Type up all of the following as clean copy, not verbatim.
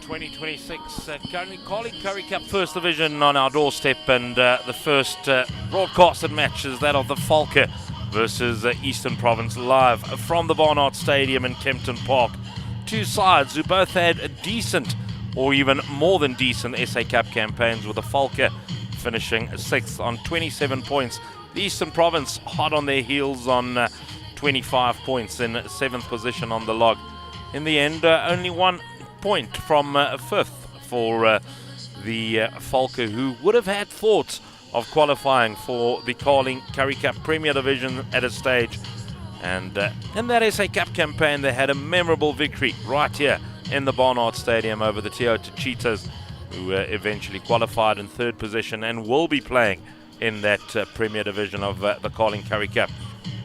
2026 Currie Cup First Division on our doorstep, and the first broadcasted match is that of the Falke versus Eastern Province, live from the Barnard Stadium in Kempton Park. Two sides who both had decent or even more than decent SA Cup campaigns, with the Falke finishing 6th on 27 points. The Eastern Province hot on their heels on 25 points, in 7th position on the log. In the end, only 1 point from 5th for the Falke, who would have had thoughts of qualifying for the Currie Cup Premier Division at a stage. And in that SA Cup campaign, they had a memorable victory right here in the Barnard Stadium over the Toyota Cheetahs, who eventually qualified in 3rd position and will be playing in that Premier Division of the Currie Cup.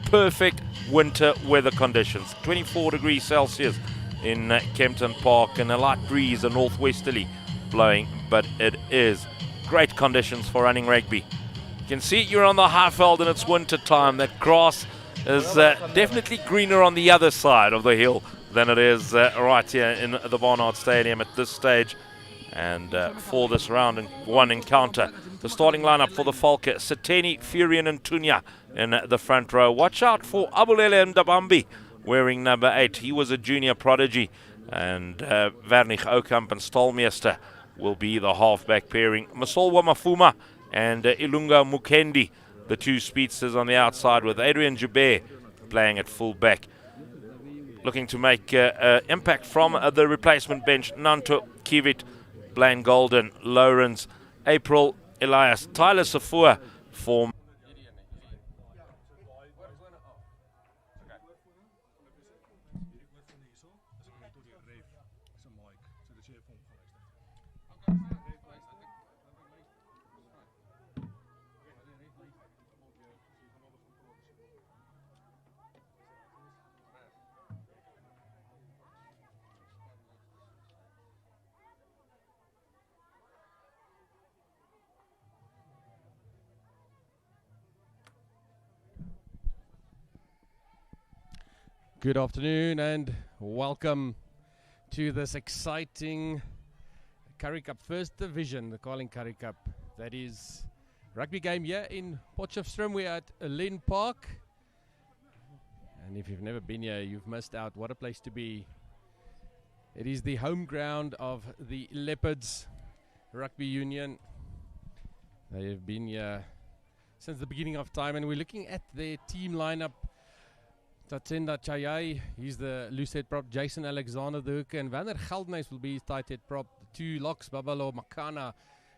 Perfect winter weather conditions, 24 degrees Celsius in Kempton Park, and a light breeze, a northwesterly blowing, but it is great conditions for running rugby. You can see you're on the Highveld and it's winter time. That grass is definitely greener on the other side of the hill than it is right here in the Barnard Stadium at this stage. And for this round and one encounter, the starting lineup for the Falke: Sateni, Furian and Tunya in the front row. Watch out for Abulele Ndabambi wearing number 8. He was a junior prodigy. And Vernich Okamp and Stolmeester will be the halfback pairing. Masolwa Mafuma and Ilunga Mukendi, the two speedsters on the outside, with Adrian Joubert playing at full back. Looking to make impact from the replacement bench: Nanto, Kivit, Blaine Golden, Lawrence, April, Elias, Tyler Safua for Good afternoon and welcome to this exciting Currie Cup First Division, the Currie Cup. That is rugby game here in Potchefstroom. We're at OlenPark, and if you've never been here, you've missed out. What a place to be. It is the home ground of the Leopards Rugby Union. They have been here since the beginning of time, and we're looking at their team lineup. Tatsenda Chayai, he's the loose head prop. Jason Alexander, the hooker, and Vander Geldnys will be his tight head prop. The two locks, Babalo Makana,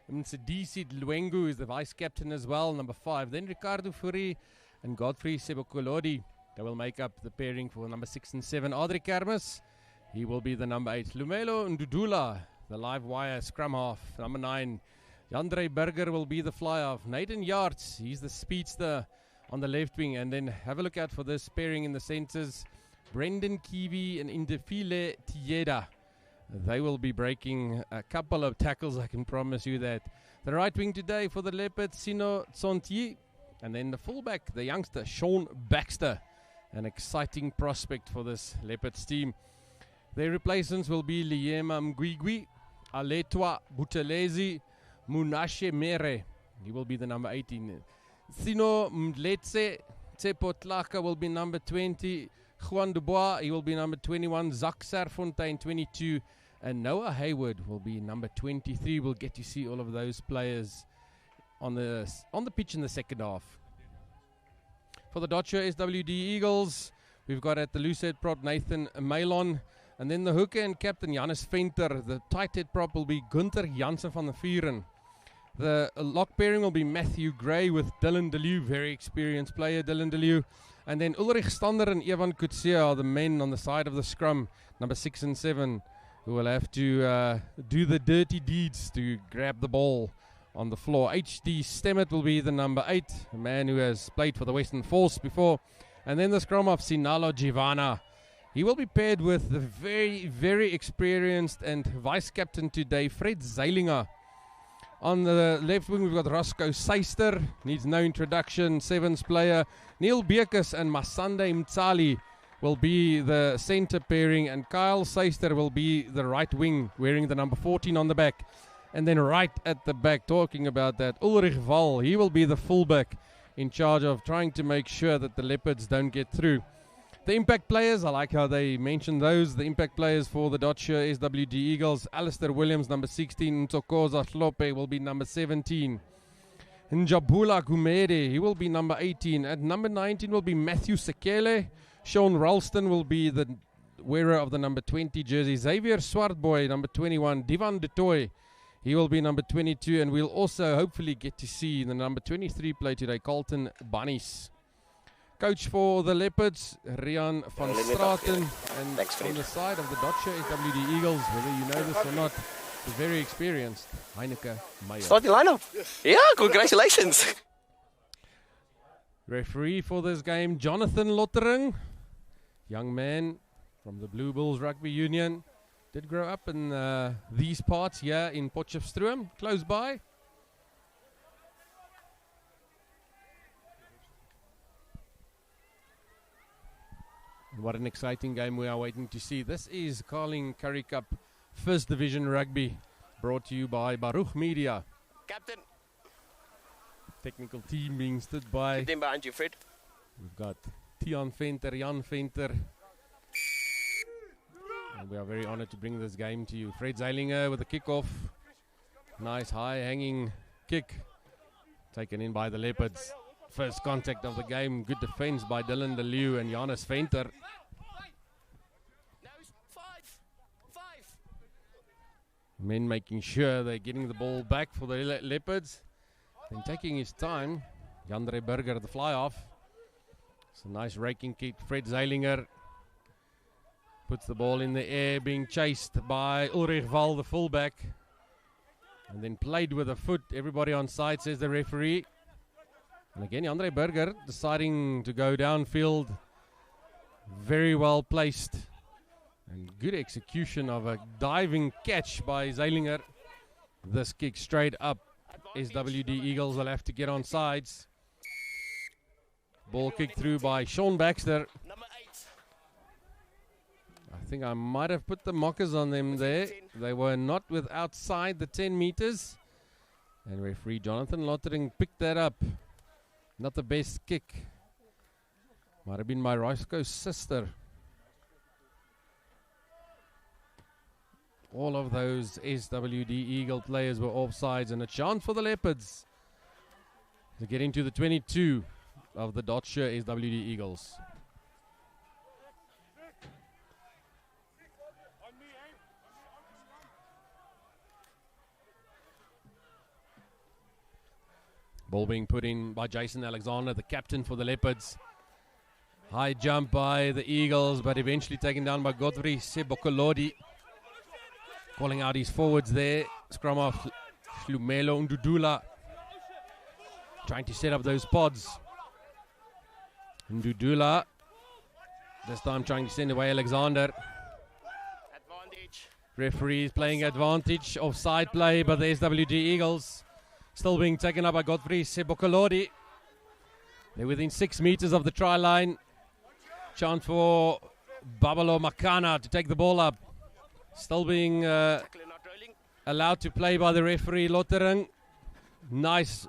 and Sedisi Luengu is the vice captain as well, number 5. Then Ricardo Furi and Godfrey Sebokolodi, they will make up the pairing for number 6 and 7. Audrey Kermis, he will be the number 8. Lumelo Ndudula, the live wire scrum half, number 9. Jandre Berger will be the fly half. Nathan Yards, he's the speedster on the left wing. And then have a look out for this pairing in the centres: Brendan Kiwi and Indefile Tieda. They will be breaking a couple of tackles, I can promise you that. The right wing today for the Leopards, Sino Tsonti. And then the fullback, the youngster, Sean Baxter. An exciting prospect for this Leopards team. Their replacements will be Liema Mgwigwi, Aletwa Butelezi, Munashe Mere. He will be the number 18. Sino Mletse Tsepotlaka will be number 20. Juan Dubois, he will be number 21. Zak Serfontein, 22. And Noah Hayward will be number 23. We'll get to see all of those players on the pitch in the second half. For the DOTSURE SWD Eagles, we've got at the loose head prop Nathan Malon. And then the hooker and captain Janus Venter. The tight head prop will be Gunther Janssen van der Vieren. The lock pairing will be Matthew Gray with Dylan DeLew, very experienced player, Dylan DeLew. And then Ulrich Stander and Evan Kutsia are the men on the side of the scrum, number 6 and 7, who will have to do the dirty deeds to grab the ball on the floor. H.D. Stemmet will be the number 8, a man who has played for the Western Force before. And then the scrum of Sinalo Jivana. He will be paired with the very, very experienced and vice captain today, Fred Zeilinger. On the left wing, we've got Roscoe Seister, needs no introduction, 7s player. Neil Bekus and Masande Mtsali will be the center pairing, and Kyle Seister will be the right wing, wearing the number 14 on the back. And then right at the back, talking about that, Ulrich Wall, he will be the fullback in charge of trying to make sure that the Leopards don't get through. The impact players, I like how they mentioned those. The impact players for the DOTSURE SWD Eagles, Alistair Williams, number 16, Ntokoza Hlope will be number 17. Njabula Gumede, he will be number 18. At number 19 will be Matthew Sekele. Sean Ralston will be the wearer of the number 20 jersey. Xavier Swartboy, number 21. Divan de Toy, he will be number 22. And we'll also hopefully get to see the number 23 play today, Carlton Bunnies. Coach for the Leopards, Rian van Straten. And Thanks, on the side of the DOTSURE SWD Eagles, whether you know this or not, the very experienced Heineke Meyer. Start the lineup. Yeah, congratulations. Referee for this game, Jonathan Lottering. Young man from the Blue Bulls Rugby Union. Did grow up in these parts here in Potchefstroom, close by. What an exciting game we are waiting to see. This is Carling Currie Cup First Division Rugby, brought to you by Baruch Media. Captain. Technical team being stood by. Good team behind you, Fred. We've got Tian Venter, Jan Venter. And we are very honored to bring this game to you. Fred Zeilinger with a kickoff. Nice high hanging kick. Taken in by the Leopards. First contact of the game. Good defense by Dylan de Leeuw and Janus Venter. Men making sure they're getting the ball back for the Leopards. And taking his time. Jandre Burger, the fly off. It's a nice raking kick. Fred Zeilinger puts the ball in the air, being chased by Ulrich Wall, the fullback. And then played with a foot. Everybody on side, says the referee. And again, Jandre Burger deciding to go downfield. Very well placed. And good execution of a diving catch by Zeilinger. This kick straight up. SWD Eagles will have to get on sides. Ball kicked through by Sean Baxter. I think I might have put the mockers on them there. They were not with outside the 10 meters. And referee Jonathan Lottering picked that up. Not the best kick. Might have been my Roscoe's sister. All of those SWD Eagle players were offsides, and a chance for the Leopards to get into the 22 of the DOTSURE SWD Eagles. Ball being put in by Jason Alexander, the captain for the Leopards. High jump by the Eagles, but eventually taken down by Godfrey Sebokolodi. Calling out his forwards there. Scrum off Hlumelo Ndudula. Trying to set up those pods. Ndudula. This time trying to send away Alexander. Advantage. Referee is playing advantage. Offside play by the SWD Eagles. Still being taken up by Godfrey Sebokolodi. They're within 6 meters of the try line. Chance for Babalo Makana to take the ball up. Still being allowed to play by the referee Lottering. Nice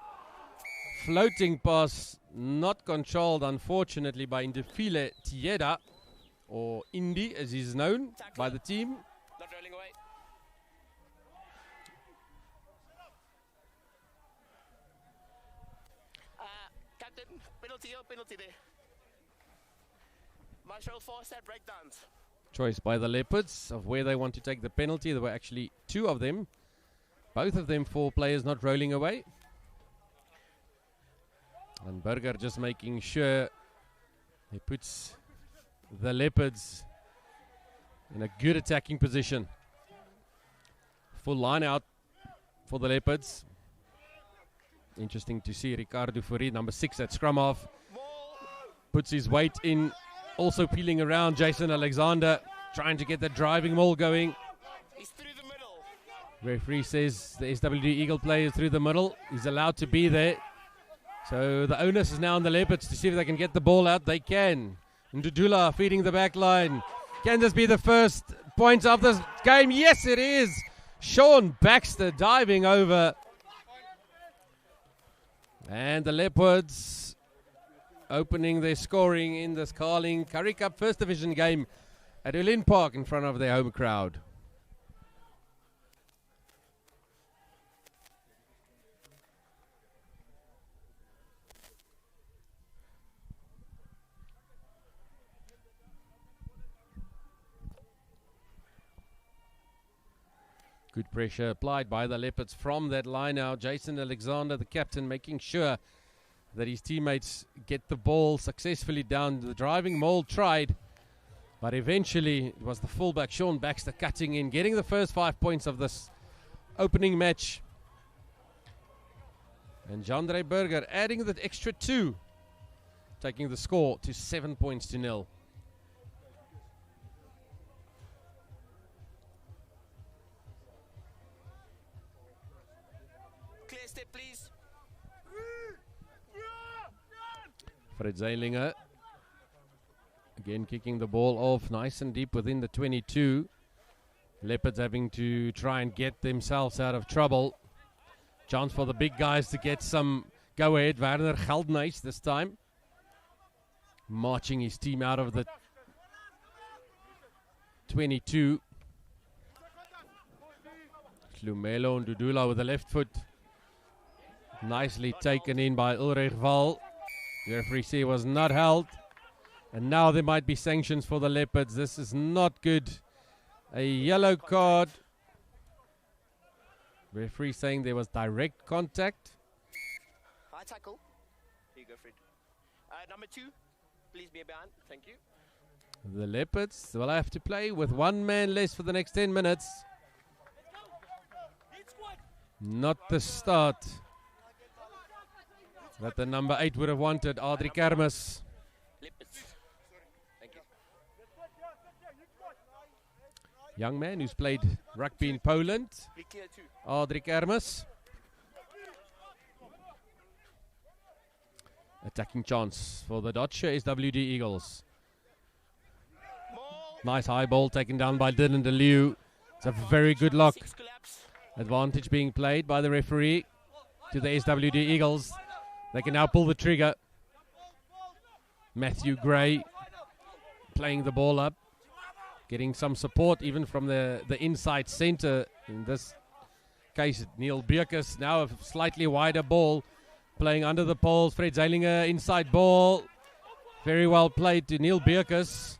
floating pass, not controlled unfortunately by Indefile Tieda, or Indy as he's known by the team. Not rolling away. Captain, penalty or penalty there. Marshall forced that breakdowns. Choice by the Leopards of where they want to take the penalty. There were actually two of them. Both of them for players not rolling away. And Burger just making sure he puts the Leopards in a good attacking position. Full line out for the Leopards. Interesting to see Ricardo Fourie, number 6 at scrum half. Puts his weight in. Also peeling around Jason Alexander, trying to get the driving maul going. He's through the middle. Referee says the SWD Eagle player is through the middle. He's allowed to be there. So the onus is now on the Leopards to see if they can get the ball out. They can. Ndudula feeding the back line. Can this be the first point of this game? Yes, it is. Sean Baxter diving over. And the Leopards opening their scoring in this Carling Currie Cup First Division game at OlenPark in front of their home crowd. Good pressure applied by the Leopards from that line now. Jason Alexander, the captain, making sure that his teammates get the ball successfully down. The driving maul tried, but eventually it was the fullback, Sean Baxter, cutting in, getting the first 5 points of this opening match. And Jandre Burger adding the extra 2, taking the score to 7 points to 0. Clear step, please. Fred Zeilinger again kicking the ball off nice and deep within the 22. Leopards having to try and get themselves out of trouble. Chance for the big guys to get some go ahead. Werner Geldnys this time marching his team out of the 22. Lumelo and Ndudula with the left foot. Nicely taken in by Ulrich Val. The referee said he was not held. And now there might be sanctions for the Leopards. This is not good. A yellow card. Referee saying there was direct contact. High tackle. Here you go, Fred. Number 2, please be behind. Thank you. The Leopards will have to play with one man less for the next 10 minutes. Not the start that the number 8 would have wanted, Adri Kermis. Thank you. Young man who's played rugby in Poland, Be clear too. Adri Kermis. Attacking chance for the DOTSURE SWD Eagles. Nice high ball taken down by Dylan DeLeeuw. It's a very good lock. 6 collapse. Advantage being played by the referee to the SWD Eagles. They can now pull the trigger. Matthew Gray playing the ball up, getting some support even from the inside center. In this case, Neil Beerkus. Now a slightly wider ball, playing under the poles. Fred Zeilinger, inside ball. Very well played to Neil Beerkus.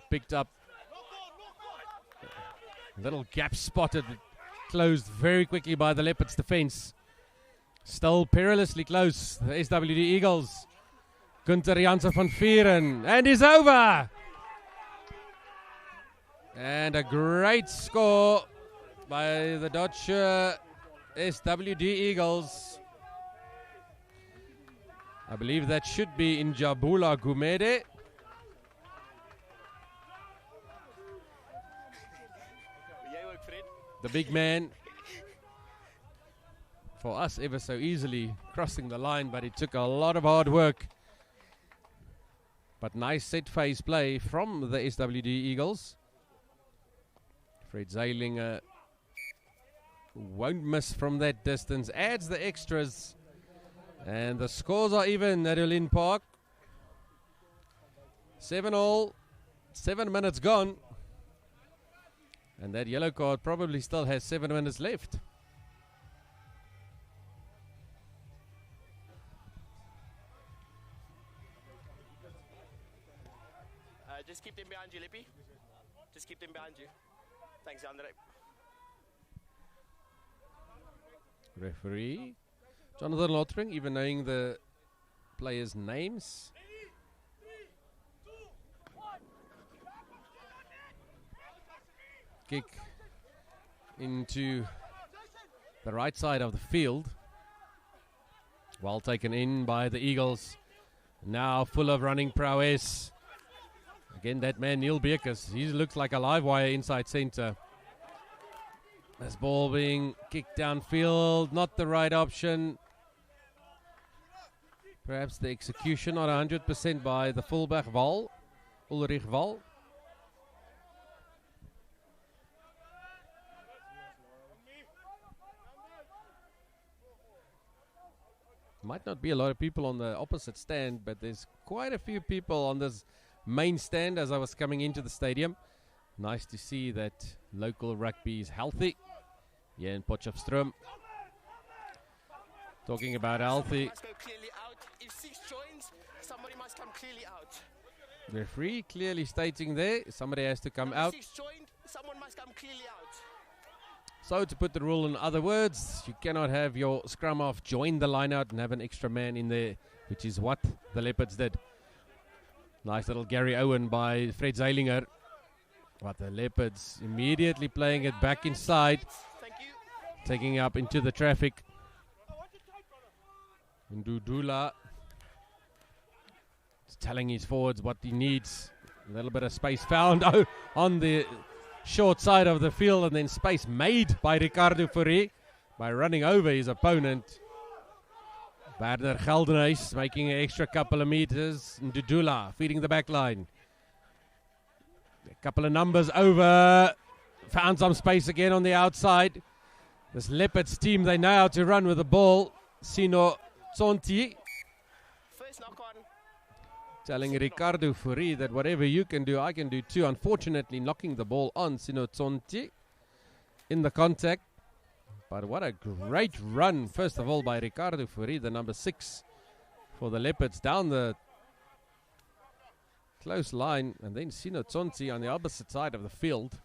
Picked up. Little gap spotted, closed very quickly by the Leopards defense. Still perilously close, the SWD Eagles. Gunther Janssen van Vieren, and he's over! And a great score by the DOTSURE SWD Eagles. I believe that should be in Jabula Gumede. The big man, for us ever so easily crossing the line, but it took a lot of hard work. But nice set phase play from the SWD Eagles. Fred Zeilinger won't miss from that distance, adds the extras, and the scores are even at OlenPark. 7-all, 7 minutes gone. And that yellow card probably still has 7 minutes left. Just keep them behind you, Lippy. Just keep them behind you. Thanks, Andre. Referee Jonathan Lottering, even knowing the players' names. Kick into the right side of the field. Well taken in by the Eagles. Now full of running prowess. Again, that man, Neil Beerkus, he looks like a live wire inside center. This ball being kicked downfield, not the right option. Perhaps the execution not 100% by the fullback Ulrich Wall. Might not be a lot of people on the opposite stand, but there's quite a few people on this main stand as I was coming into the stadium. Nice to see that local rugby is healthy here in Potchefstroom. Talking about healthy. Must go clearly out. If 6 joins, somebody must come clearly out. Referee clearly stating there, somebody has to come out. 6 joined, someone must come clearly out. So to put the rule in other words, you cannot have your scrum half join the line out and have an extra man in there, which is what the Leopards did. Nice little Gary Owen by Fred Zeilinger. But the Leopards immediately playing it back inside, Thank you. taking up into the traffic. Ndudula is telling his forwards what he needs. A little bit of space found on the short side of the field, and then space made by Ricardo Currie by running over his opponent. Werner Geldenhuis making an extra couple of meters. Ndudula feeding the back line. A couple of numbers over. Found some space again on the outside. This Leopards team, they know how to run with the ball. Sino Tsonti First knock on. telling Ricardo Currie that whatever you can do, I can do too. Unfortunately, knocking the ball on Sino Tsonti in the contact. But what a great run, first of all, by Ricardo Currie, the number 6 for the Leopards, down the close line. And then Sino Tsonti on the opposite side of the field.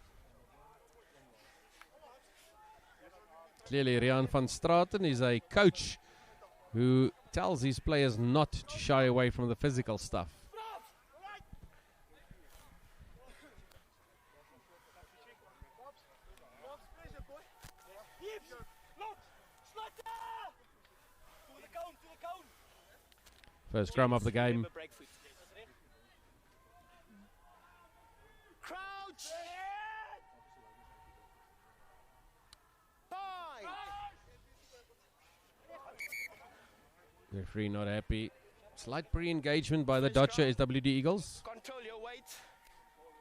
Clearly, Rian van Straten is a coach who tells his players not to shy away from the physical stuff. First scrum of the game. Crouch. Referee not happy. Slight pre-engagement by the DOTSURE SWD Eagles. Control your weight.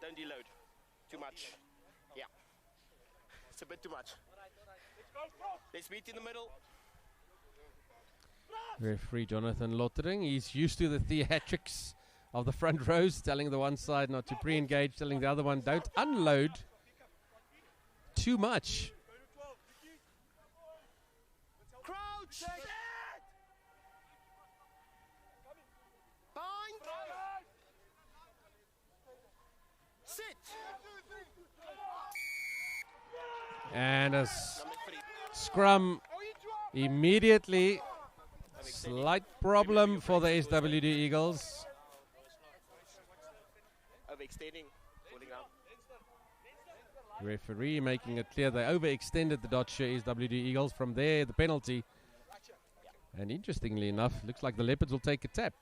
Don't deload. Too much. Yeah. It's a bit too much. Let's meet in the middle. Referee Jonathan Lottering. He's used to the theatrics of the front rows, telling the one side not to pre-engage, telling the other one don't unload too much. Crouch. Bind. Sit. And a Number 3. scrum immediately. Slight problem for the SWD Eagles. Overextending. Falling out. Referee making it clear they overextended the DOTSURE SWD Eagles. From there, the penalty. And interestingly enough, looks like the Leopards will take a tap.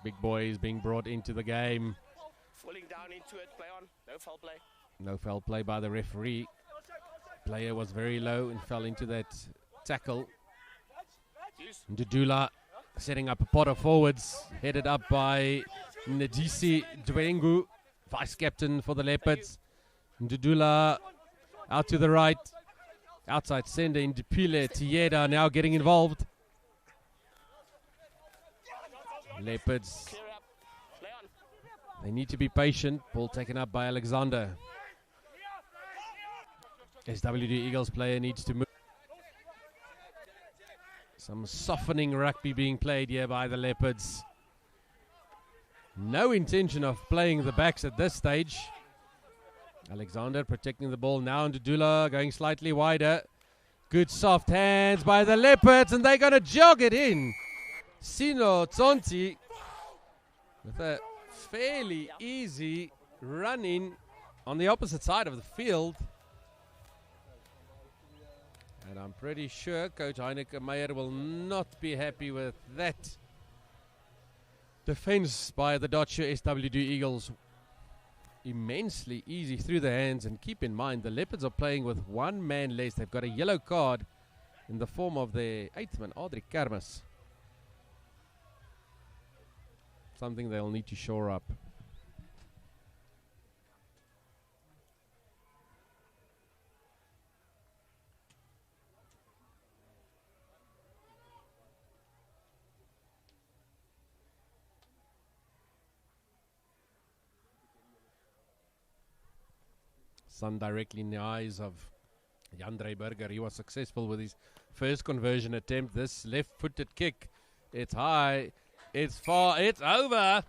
Big boys being brought into the game. Falling down into it. Play on. No foul play. No foul play by the referee. Player was very low and fell into that tackle. Ndudula setting up a pot of forwards, headed up by Ndisi Dwengu, vice captain for the Leopards. Ndudula out to the right. Outside sender in Dipile Tieda now getting involved. Leopards, Clear up. Play on. they need to be patient. Ball taken up by Alexander. SWD Eagles player needs to move. Some softening rugby being played here by the Leopards. No intention of playing the backs at this stage. Alexander protecting the ball now. Ndudula going slightly wider. Good soft hands by the Leopards, and they're going to jog it in. Sino Tsonti with a fairly easy run in on the opposite side of the field. And I'm pretty sure Coach Heineke Meyer will not be happy with that defense by the DOTSURE SWD Eagles. immensely easy through the hands. And keep in mind, the Leopards are playing with one man less. They've got a yellow card in the form of their 8th man, Adri Kermis. Something they'll need to shore up. Sun directly in the eyes of Jandre Burger. He was successful with his first conversion attempt. This left-footed kick, it's high, it's far, it's over.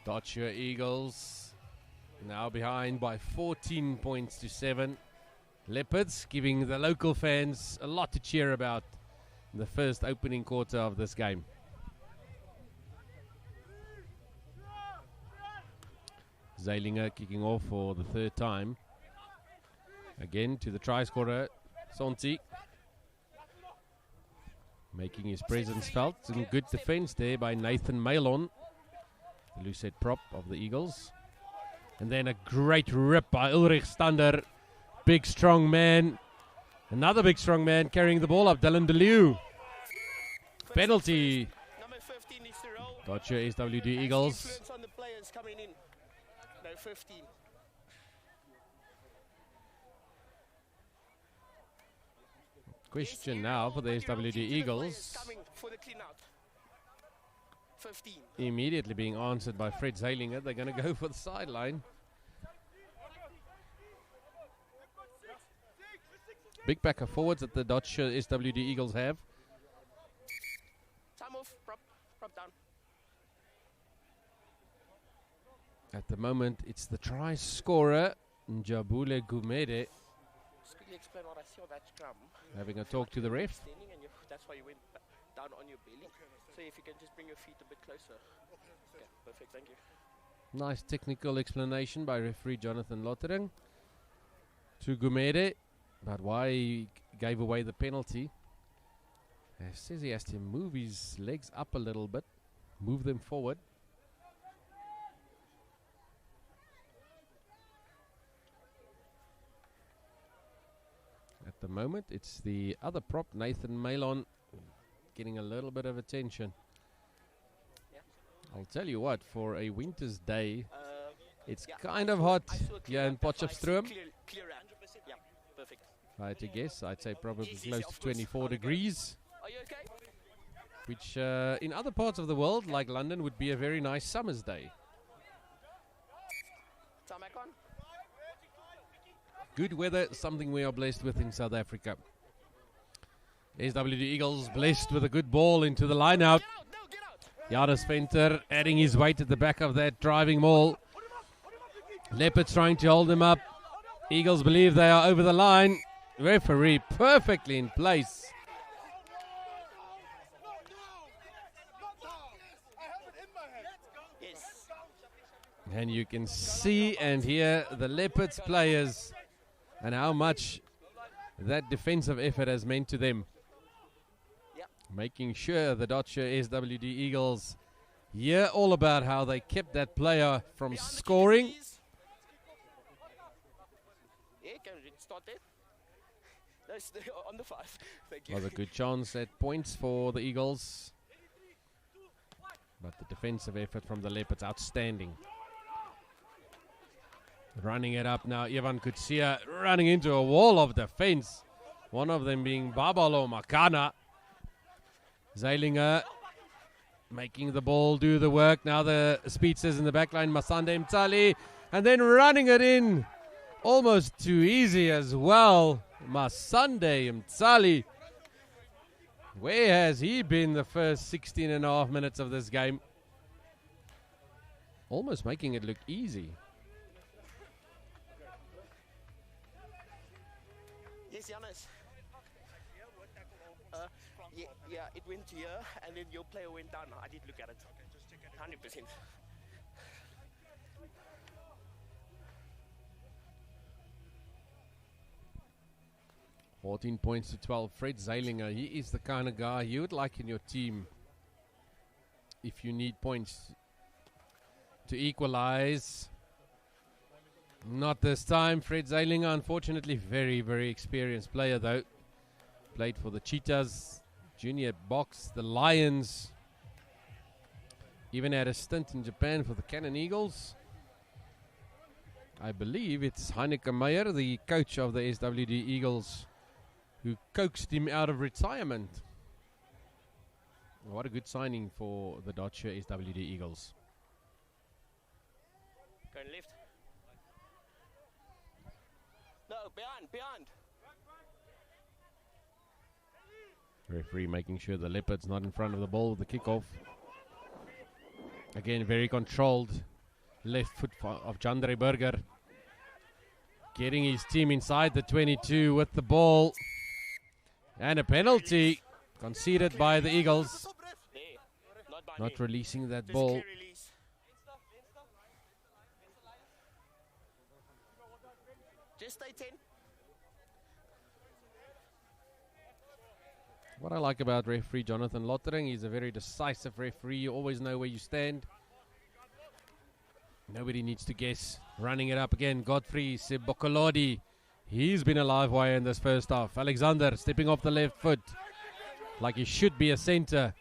DOTSURE Eagles now behind by 14 points to 7. Leopards giving the local fans a lot to cheer about in the first opening quarter of this game. Zeilinger kicking off for the 3rd time. Again to the try scorer, Sonti. Making his presence felt. Some good defense there by Nathan Malon, the loose head prop of the Eagles. And then a great rip by Ulrich Stander. Big strong man. Another big strong man carrying the ball up, Dylan DeLeeuw. Penalty. Number 15 needs to roll. DOTSURE SWD Eagles. Influence on the players coming in. No, 15. Question now for the SWD Eagles. Coming for the clean out. 15. Immediately being answered by Fred Zeilinger. They're going to go for the sideline. Big backer forwards that the DOTSURE SWD Eagles have. Time off. Prop down. At the moment, it's the try scorer, Njabule Gumede, Just quickly explain what I see on that scrum. having a talk to the ref. Standing and that's why you went down on your belly. So if you can just bring your feet a bit closer. Okay, perfect, thank you. Nice technical explanation by referee Jonathan Lottering to Gumede about why he gave away the penalty. He says he has to move his legs up a little bit, move them forward. At the moment, it's the other prop, Nathan Malon, getting a little bit of attention. Yeah. I'll tell you what, for a winter's day, it's yeah, kind of hot I saw it here clear in up, that's why I see Potchefstroom. Clear out. Yeah, perfect. If I had to guess, I'd say probably Easy, close of to course. 24 Okay. degrees, Are you okay? which in other parts of the world, like London, would be a very nice summer's day. Time back on. Good weather, something we are blessed with in South Africa. SWD Eagles blessed with a good ball into the line out. Get out, no, get out. Jaris Venter adding his weight at the back of that driving maul. Leopards trying to hold him up. Eagles believe they are over the line. Referee perfectly in place. Yes. And you can see and hear the Leopards players and how much that defensive effort has meant to them. Yep. Making sure the DOTSURE SWD Eagles hear all about how they kept that player from Behind the scoring. keeper, please. Yeah, can we start there? No, stay on the 5. Thank you. Was a good chance at points for the Eagles. But the defensive effort from the Leopards outstanding. Running it up now, Ivan Kutsia running into a wall of defense. One of them being Babalo Makana. Zeilinger making the ball do the work. Now the speedsters in the back line, Masande Mtali. And then running it in. Almost too easy as well. Masande Mtali. Where has he been the first 16 and a half minutes of this game? Almost making it look easy. Yes, Janis. Yeah, it went here, and then your player went down. I did look at it. 100%. 14 points to 12. Fred Zeilinger, he is the kind of guy you would like in your team. if you need points to equalize. Not this time. Fred Zeilinger, unfortunately, very, very experienced player though. Played for the Cheetahs, Junior Box, the Lions. Even had a stint in Japan for the Cannon Eagles. I believe it's Heineke Meyer, the coach of the SWD Eagles, who coaxed him out of retirement. What a good signing for the DOTSURE SWD Eagles. Going left. No, behind. Referee making sure the Leopards not in front of the ball with the kickoff. Again, very controlled. Left foot of Jandre Burger. Getting his team inside the 22 with the ball. And a penalty conceded by the Eagles. Not releasing that ball. Just stay 10. What I like about referee Jonathan Lottering, he's a very decisive referee. You always know where you stand. Nobody needs to guess. Running it up again, Godfrey Sebokolodi. He's been a live wire in this first half. Alexander stepping off the left foot like he should be a center.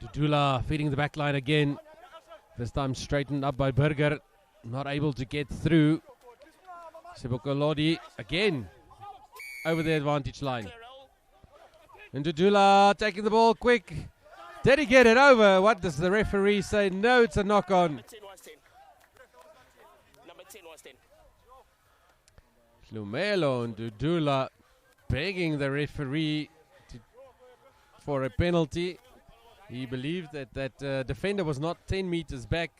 Dudula feeding the back line again. This time straightened up by Burger. Not able to get through. Sebokolodi again over the advantage line. And Dudula taking the ball quick. Did he get it over? What does the referee say? No, it's a knock on. Number 10 was 10. Lumelo and Dudula begging the referee for a penalty. He believed that defender was not 10 meters back.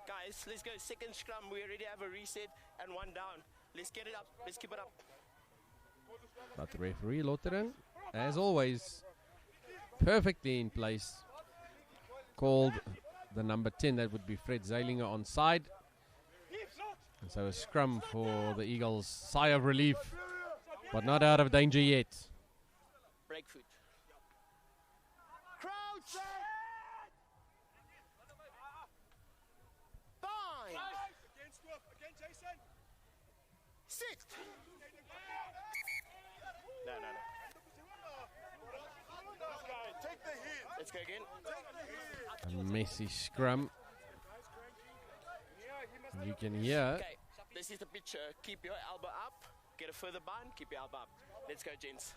Guys, let's go second scrum. We already have a reset and one down. Let's get it up. Let's keep it up. But the referee, Lottering, as always, perfectly in place. Called the number 10, that would be Fred Zeilinger, onside. And so a scrum for the Eagles. Sigh of relief, but not out of danger yet. Break foot. Crouch. Fine. Sit. No. Let's go again. A messy scrum. You can hear. Okay, this is the picture. Keep your elbow up. Get a further bind. Keep your elbow up. Let's go, gents.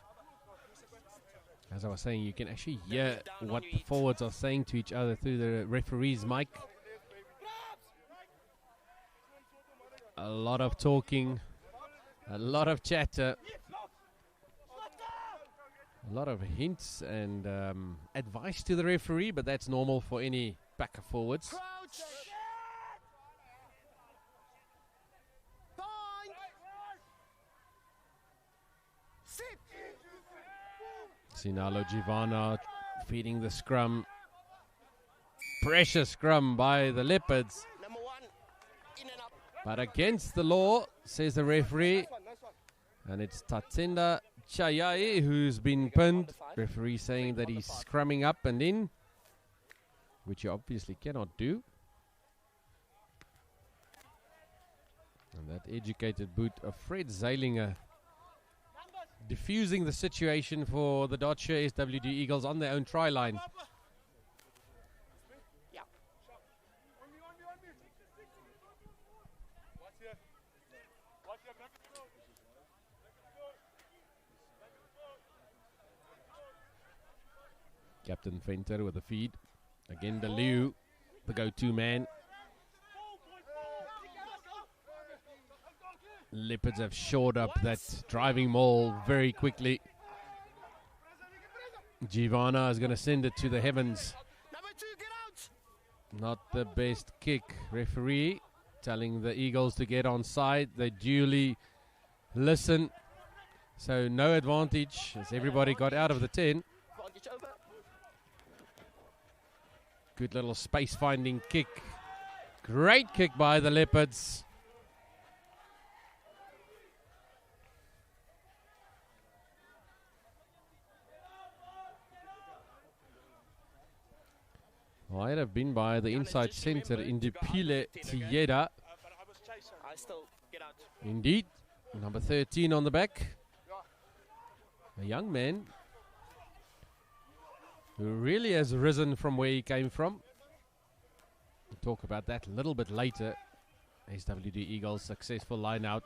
As I was saying, you can actually hear what the forwards are saying to each other through the referee's mic. A lot of talking, a lot of chatter, a lot of hints and advice to the referee, but that's normal for any backer forwards. Sinalo Givana feeding the scrum. Pressure scrum by the Leopards. Number 1, in and up. But against the law, says the referee. And it's Tatenda Chayai who's been pinned. Referee saying that he's scrumming up and in, which you obviously cannot do. And that educated boot of Fred Zeilinger diffusing the situation for the DOTSURE SWD Eagles on their own try line. Yeah. Captain Venter with the feed. Again, DeLeeuw, the go-to man. Leopards have shored up that driving maul very quickly. Givana is going to send it to the heavens. Number 2, get out. Not the best kick. Referee telling the Eagles to get on side. They duly listen. So no advantage as everybody got out of the 10. Advantage over. Good little space finding kick. Great kick by the Leopards. Might have been by the inside center in Dupile Tieda. I still get out. Indeed. Number 13 on the back. A young man who really has risen from where he came from. We'll talk about that a little bit later. SWD Eagles successful line out.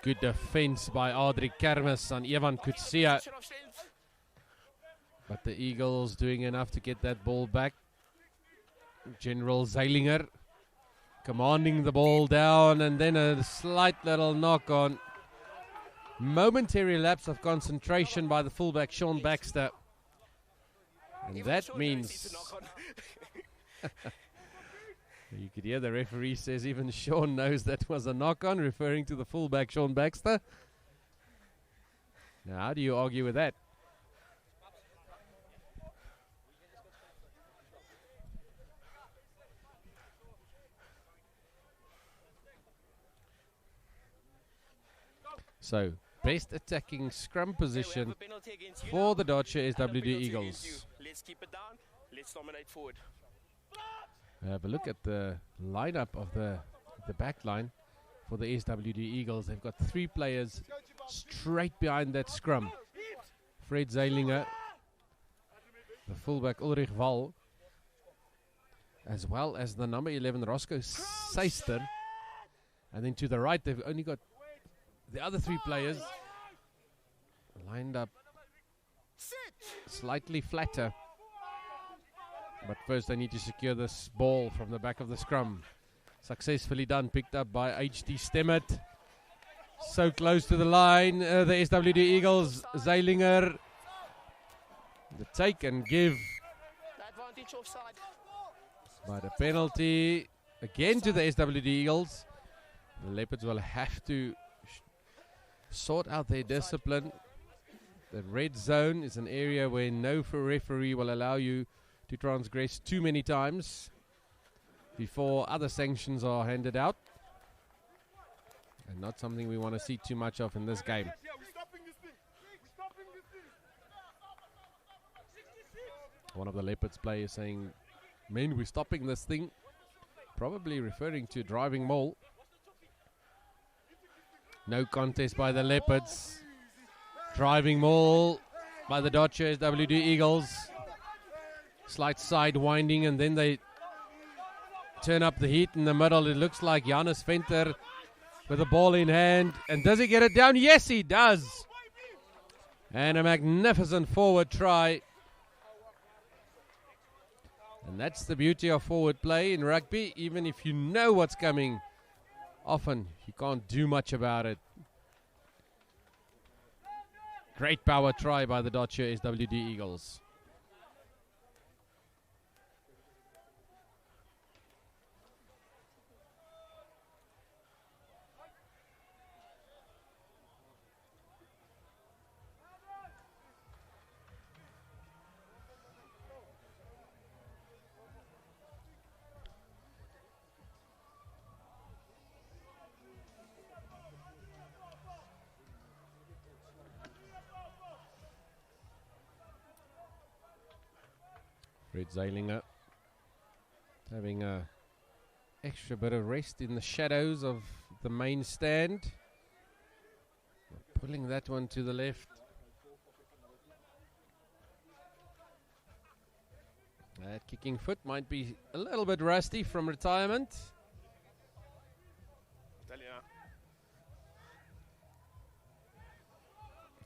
Good defense by Adri Kermis on Evan Kutsia. But the Eagles doing enough to get that ball back. General Zeilinger commanding the ball down, and then a slight little knock on. Momentary lapse of concentration by the fullback Sean Baxter. And that means you could hear the referee says even Sean knows that was a knock on, referring to the fullback Sean Baxter. Now, how do you argue with that? So, best attacking scrum position for the DOTSURE SWD Eagles. Let's keep it down. Let's dominate forward. Have a look at the lineup of the back line for the SWD Eagles. They've got 3 players straight behind that scrum. Fred Zeilinger, the fullback Ulrich Wall, as well as the number 11 Roscoe Seister. And then to the right, they've only got the other 3 players lined up slightly flatter. But first they need to secure this ball from the back of the scrum. Successfully done, picked up by H.D. Stemmet. So close to the line, the SWD Eagles, Zeilinger. The take and give. Advantage offside. But a penalty again to the SWD Eagles. The Leopards will have to sort out their discipline. The red zone is an area where no referee will allow you to transgress too many times before other sanctions are handed out. And not something we want to see too much of in this game. One of the Leopards players saying, "Men, we're stopping this thing." Probably referring to driving maul. No contest by the Leopards. Driving maul by the DOTSURE SWD Eagles. Slight side winding, and then they turn up the heat in the middle. It looks like Janus Venter with the ball in hand. And does he get it down? Yes, he does. And a magnificent forward try. And that's the beauty of forward play in rugby. Even if you know what's coming, often you can't do much about it. Great power try by the DOTSURE SWD Eagles. Fred Zeilinger having a extra bit of rest in the shadows of the main stand. Pulling that one to the left. That kicking foot might be a little bit rusty from retirement.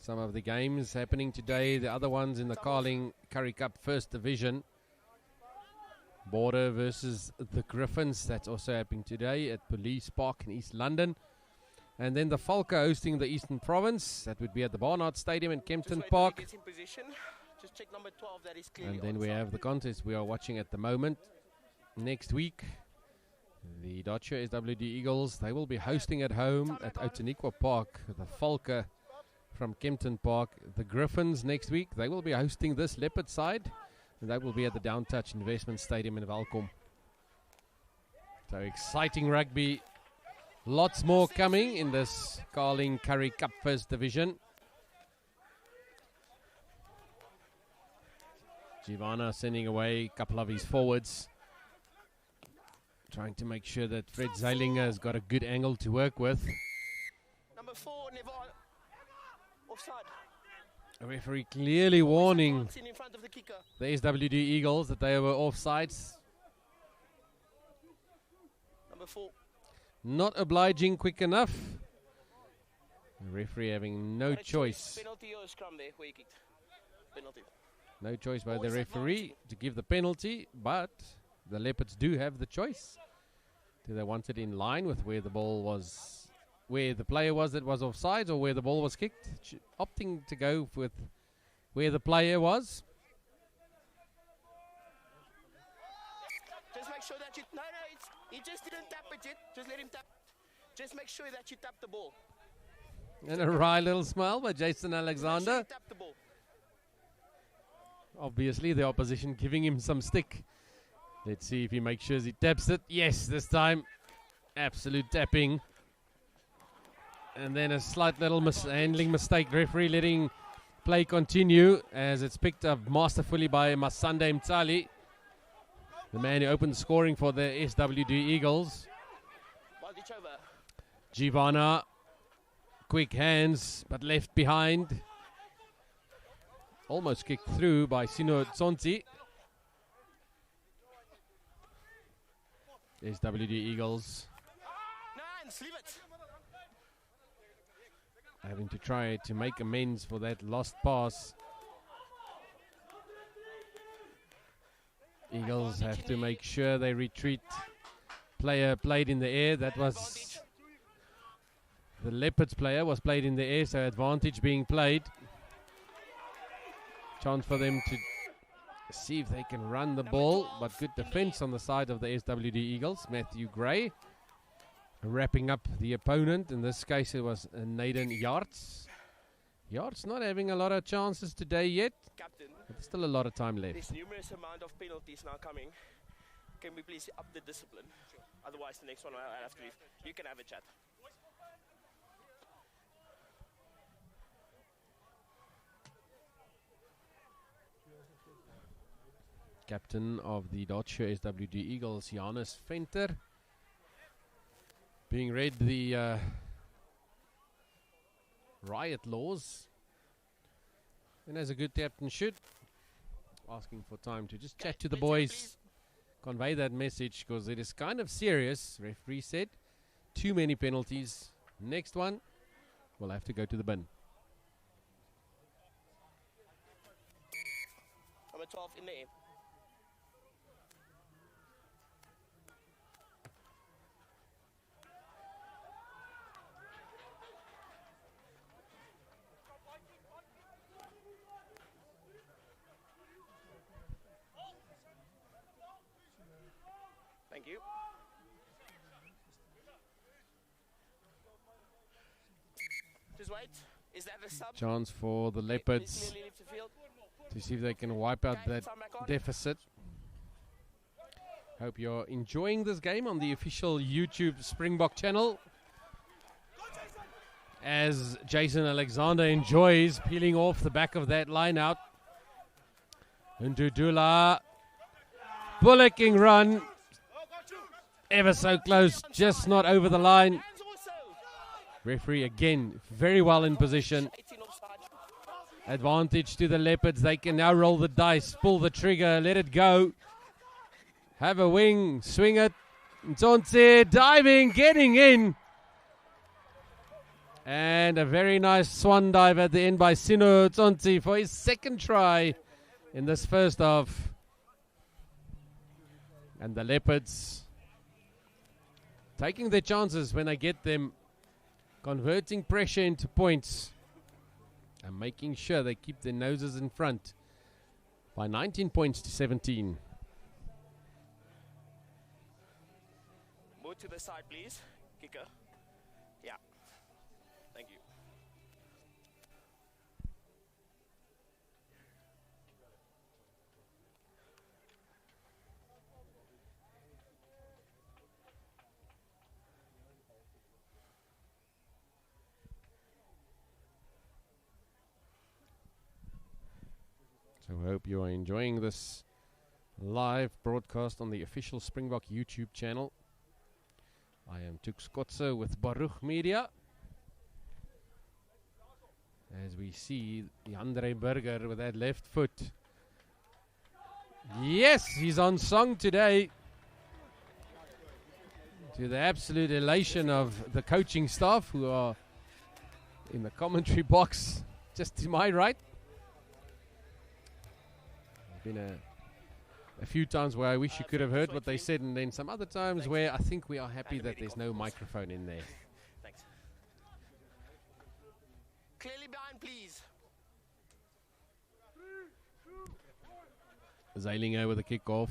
Some of the games happening today, the other ones in the Carling Currie Cup First Division. Border versus the Griffins, that's also happening today at Police Park in East London. And then the Falca hosting the Eastern Province, that would be at the Barnard Stadium in Kempton Park. Just check number 12, that is and then we have the contest we are watching at the moment. Next week, the DOTSURE SWD Eagles, they will be hosting at home at Outeniqua Park, the Falca from Kempton Park. The Griffins next week, they will be hosting this Leopard side. And that will be at the Downtouch Investment Stadium in Welkom. So exciting rugby. Lots more coming in this Carling Currie Cup First Division. Giovanna sending away a couple of his forwards, trying to make sure that Fred Zeilinger has got a good angle to work with. Number 4, Nevar. Offside. A referee clearly warning In front of the kicker. the SWD Eagles that they were offsides. Number 4. Not obliging quick enough. The referee having no choice. Penalty or scrum there where he kicked. Penalty. No choice by the referee to give the penalty, but the Leopards do have the choice. Do they want it in line with where the ball was, where the player was that was offside, or where the ball was kicked? Opting to go with where the player was. Just make sure that you... No, he just didn't tap it yet. Just let him tap. Just make sure that you tap the ball. And a wry little smile by Jason Make sure Alexander. you tap the ball. Obviously, the opposition giving him some stick. Let's see if he makes sure he taps it. Yes, this time. Absolute tapping. And then a slight little handling mistake. Referee letting play continue as it's picked up masterfully by Masande Mtali, the man who opened scoring for the SWD Eagles. Giovanna, quick hands, but left behind. Almost kicked through by Sino Tsonti. SWD Eagles Nines, leave it. having to try to make amends for that lost pass. Eagles have to make sure they retreat. Player played in the air. That was the Leopards player was played in the air, so advantage being played. Chance for them to see if they can run the ball, but good defense on the side of the SWD Eagles. Matthew Gray wrapping up the opponent. In this case, it was Naden Yarts. Yarts not having a lot of chances today yet, Captain, but there's still a lot of time left. there's numerous amount of penalties now coming. Can we please up the discipline? Otherwise, the next one I'll have to leave. You can have a chat. Captain of the DOTSURE SWD Eagles, Janus Venter, being read the riot laws, and as a good captain should, asking for time to just chat to the boys, convey that message, because it is kind of serious. Referee said too many penalties. Next one will have to go to the bin. Number 12 in the air. Thank you. Just wait. Is that a sub? Chance for the Please Leopards clearly leave the field. to see if they can wipe out Okay, that time back on. deficit. Hope you're enjoying this game on the official YouTube Springbok channel, as Jason Alexander enjoys peeling off the back of that line out. Ndudula, bullocking run, ever so close, just not over the line. Hands also. Referee again very well in position. 18 offside. Advantage to the Leopards. They can now roll the dice, pull the trigger, let it go. Have a wing, swing it. Ntonse diving, getting in. And a very nice swan dive at the end by Sino Ntonse for his second try in this first half. And the Leopards taking their chances when they get them, converting pressure into points and making sure they keep their noses in front by 19 points to 17. Move to the side, please. Kicker. Yeah. Thank you. So I hope you are enjoying this live broadcast on the official Springbok YouTube channel. I am Tux Kotze with Baruch Media. As we see Andre Burger with that left foot. Yes, he's on song today. To the absolute elation of the coaching staff who are in the commentary box just to my right. There's been a few times where I wish you could have heard what they said, and then some other times where I think we are happy that there's no microphone in there. Thanks. Clearly behind, please. Zeilinger with a kickoff.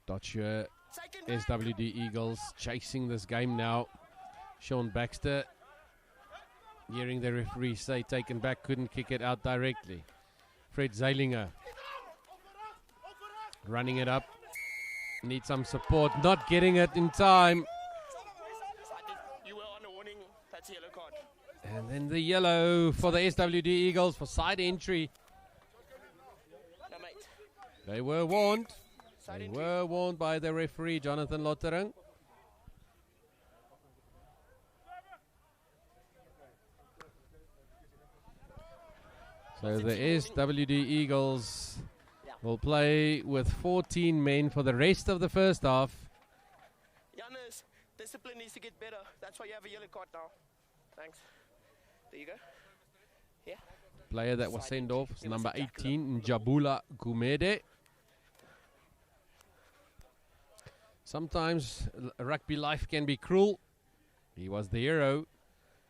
DOTSURE SWD Eagles chasing this game now. Sean Baxter, hearing the referee say taken back, couldn't kick it out directly. Fred Zeilinger running it up. Need some support, not getting it in time. You were on a warning. That's a yellow card. And then the yellow for the SWD Eagles for side entry. No, mate. They were warned. Side They entry. were warned by the referee, Jonathan Lottering. So the SWD Eagles will play with 14 men for the rest of the first half. Janus, discipline needs to get better. That's why you have a yellow card now. Thanks. There you go. Yeah. Player that was sent off is number 18, Njabula Gumede. Sometimes rugby life can be cruel. He was the hero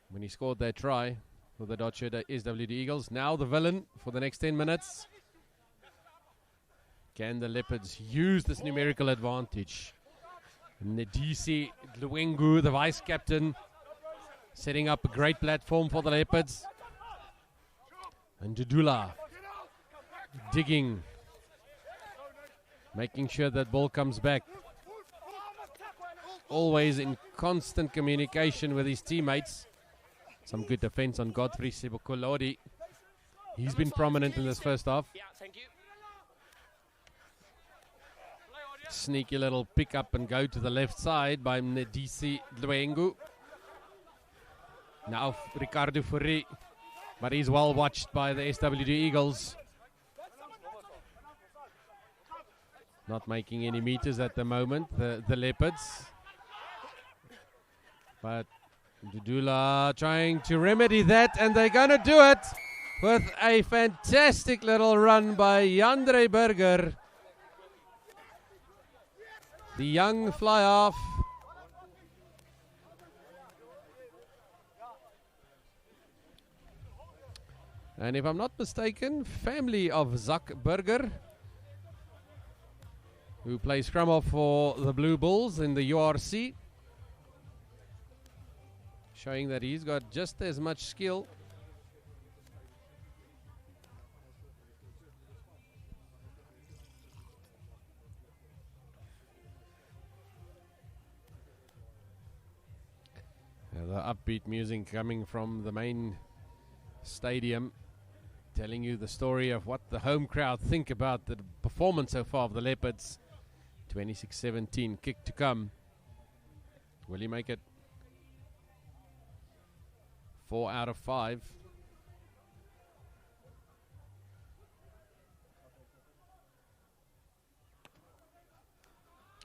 when he scored that try for the DOTSURE SWD Eagles. Now the villain for the next 10 minutes. Can the Leopards use this numerical advantage? Ndisi Dluwengu, the vice captain, setting up a great platform for the Leopards. And Dudula digging, making sure that ball comes back. Always in constant communication with his teammates. Some good defense on Godfrey Sibukolodi. He's been prominent in this first half. Yeah, thank you. Sneaky little pick up and go to the left side by Ndisi Dluwengu. Now Ricardo Currie, but he's well watched by the SWD Eagles. Not making any meters at the moment, the Leopards. But Dudula trying to remedy that, and they're going to do it with a fantastic little run by Andre Burger. The young fly-half. And if I'm not mistaken, family of Zak Burger, who plays scrum off for the Blue Bulls in the URC. Showing that he's got just as much skill. The upbeat music coming from the main stadium, telling you the story of what the home crowd think about the performance so far of the Leopards. 26-17, kick to come. Will he make it? 4 out of 5.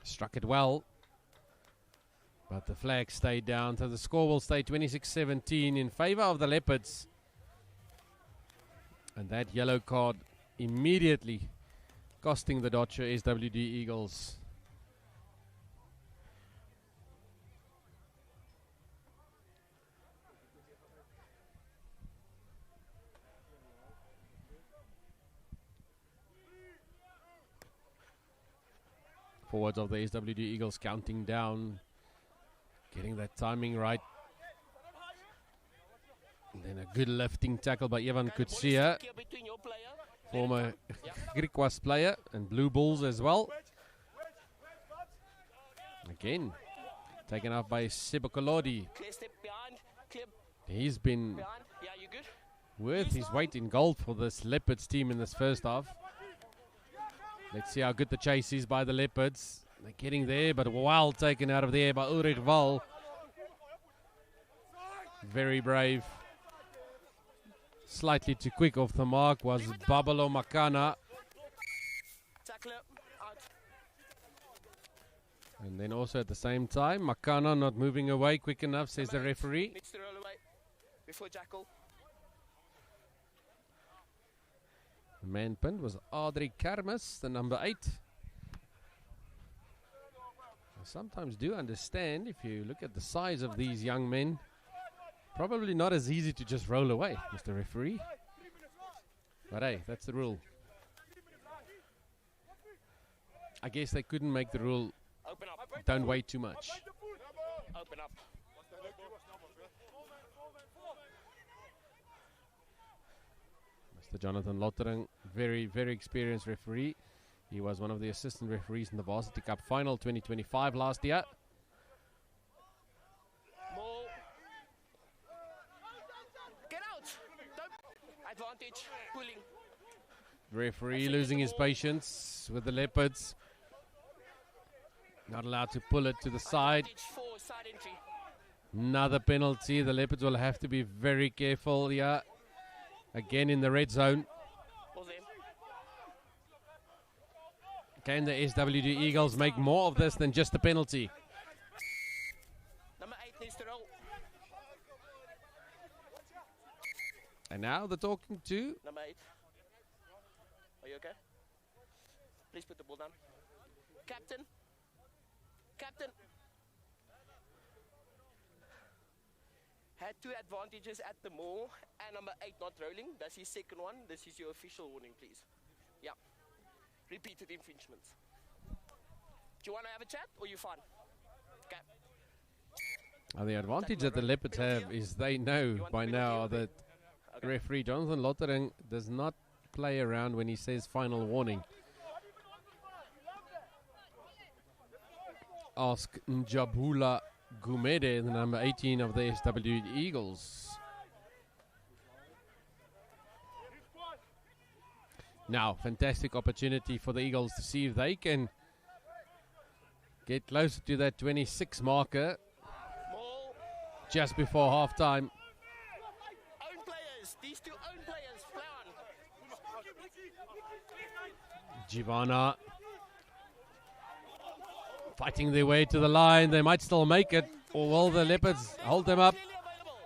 Struck it well, but the flag stayed down, so the score will stay 26-17 in favor of the Leopards. And that yellow card immediately costing the DOTSURE SWD Eagles. Forwards of the SWD Eagles counting down, getting that timing right. And then a good lifting tackle by Evan Kutsia, former Griquas player and Blue Bulls as well. Again, taken off by Sibukolodi. Clear step behind. Clear He's been behind. Yeah, you good? worth his weight in gold for this Leopards team in this first half. Let's see how good the chase is by the Leopards. They're getting there, but well taken out of the air by Ulrich Wall. Very brave. Slightly too quick off the mark was Babalo Makana. Tackler, out. And then also at the same time, Makana not moving away quick enough, says the referee. Needs to roll away before Jackal. The man pinned was Adri Kermis, the number 8. I sometimes do understand, if you look at the size of these young men, probably not as easy to just roll away, Mr. Referee. But hey, that's the rule. I guess they couldn't make the rule, Open up. don't wait too much. Open up. Mr. Jonathan Lottering, very, very experienced referee. He was one of the assistant referees in the Varsity Cup Final 2025 last year. More. Get out. Don't. Advantage. Pulling. Referee losing his patience with the Leopards. Not allowed to pull it to the side. Advantage for side entry. Another penalty. The Leopards will have to be very careful here. Again in the red zone. Was there. Can the SWD Eagles make more of this than just a penalty? Number 8 needs to roll. And now they're talking to Number 8. Are you okay? Please put the ball down. Captain. Captain. Had 2 advantages at the mall and number 8 not rolling. That's his second one. This is your official warning, please. Yeah. Repeated infringements. Do you want to have a chat or you fine? Okay. the advantage that the Leopards have is they know by now that referee Jonathan Lottering does not play around when he says final warning. Ask Njabula Gumede, the number 18 of the SWD Eagles. Now, fantastic opportunity for the Eagles to see if they can get closer to that 26 marker just before halftime. Own players, these 2 own players, play on. Jivana fighting their way to the line. They might still make it, or will the Leopards hold them up?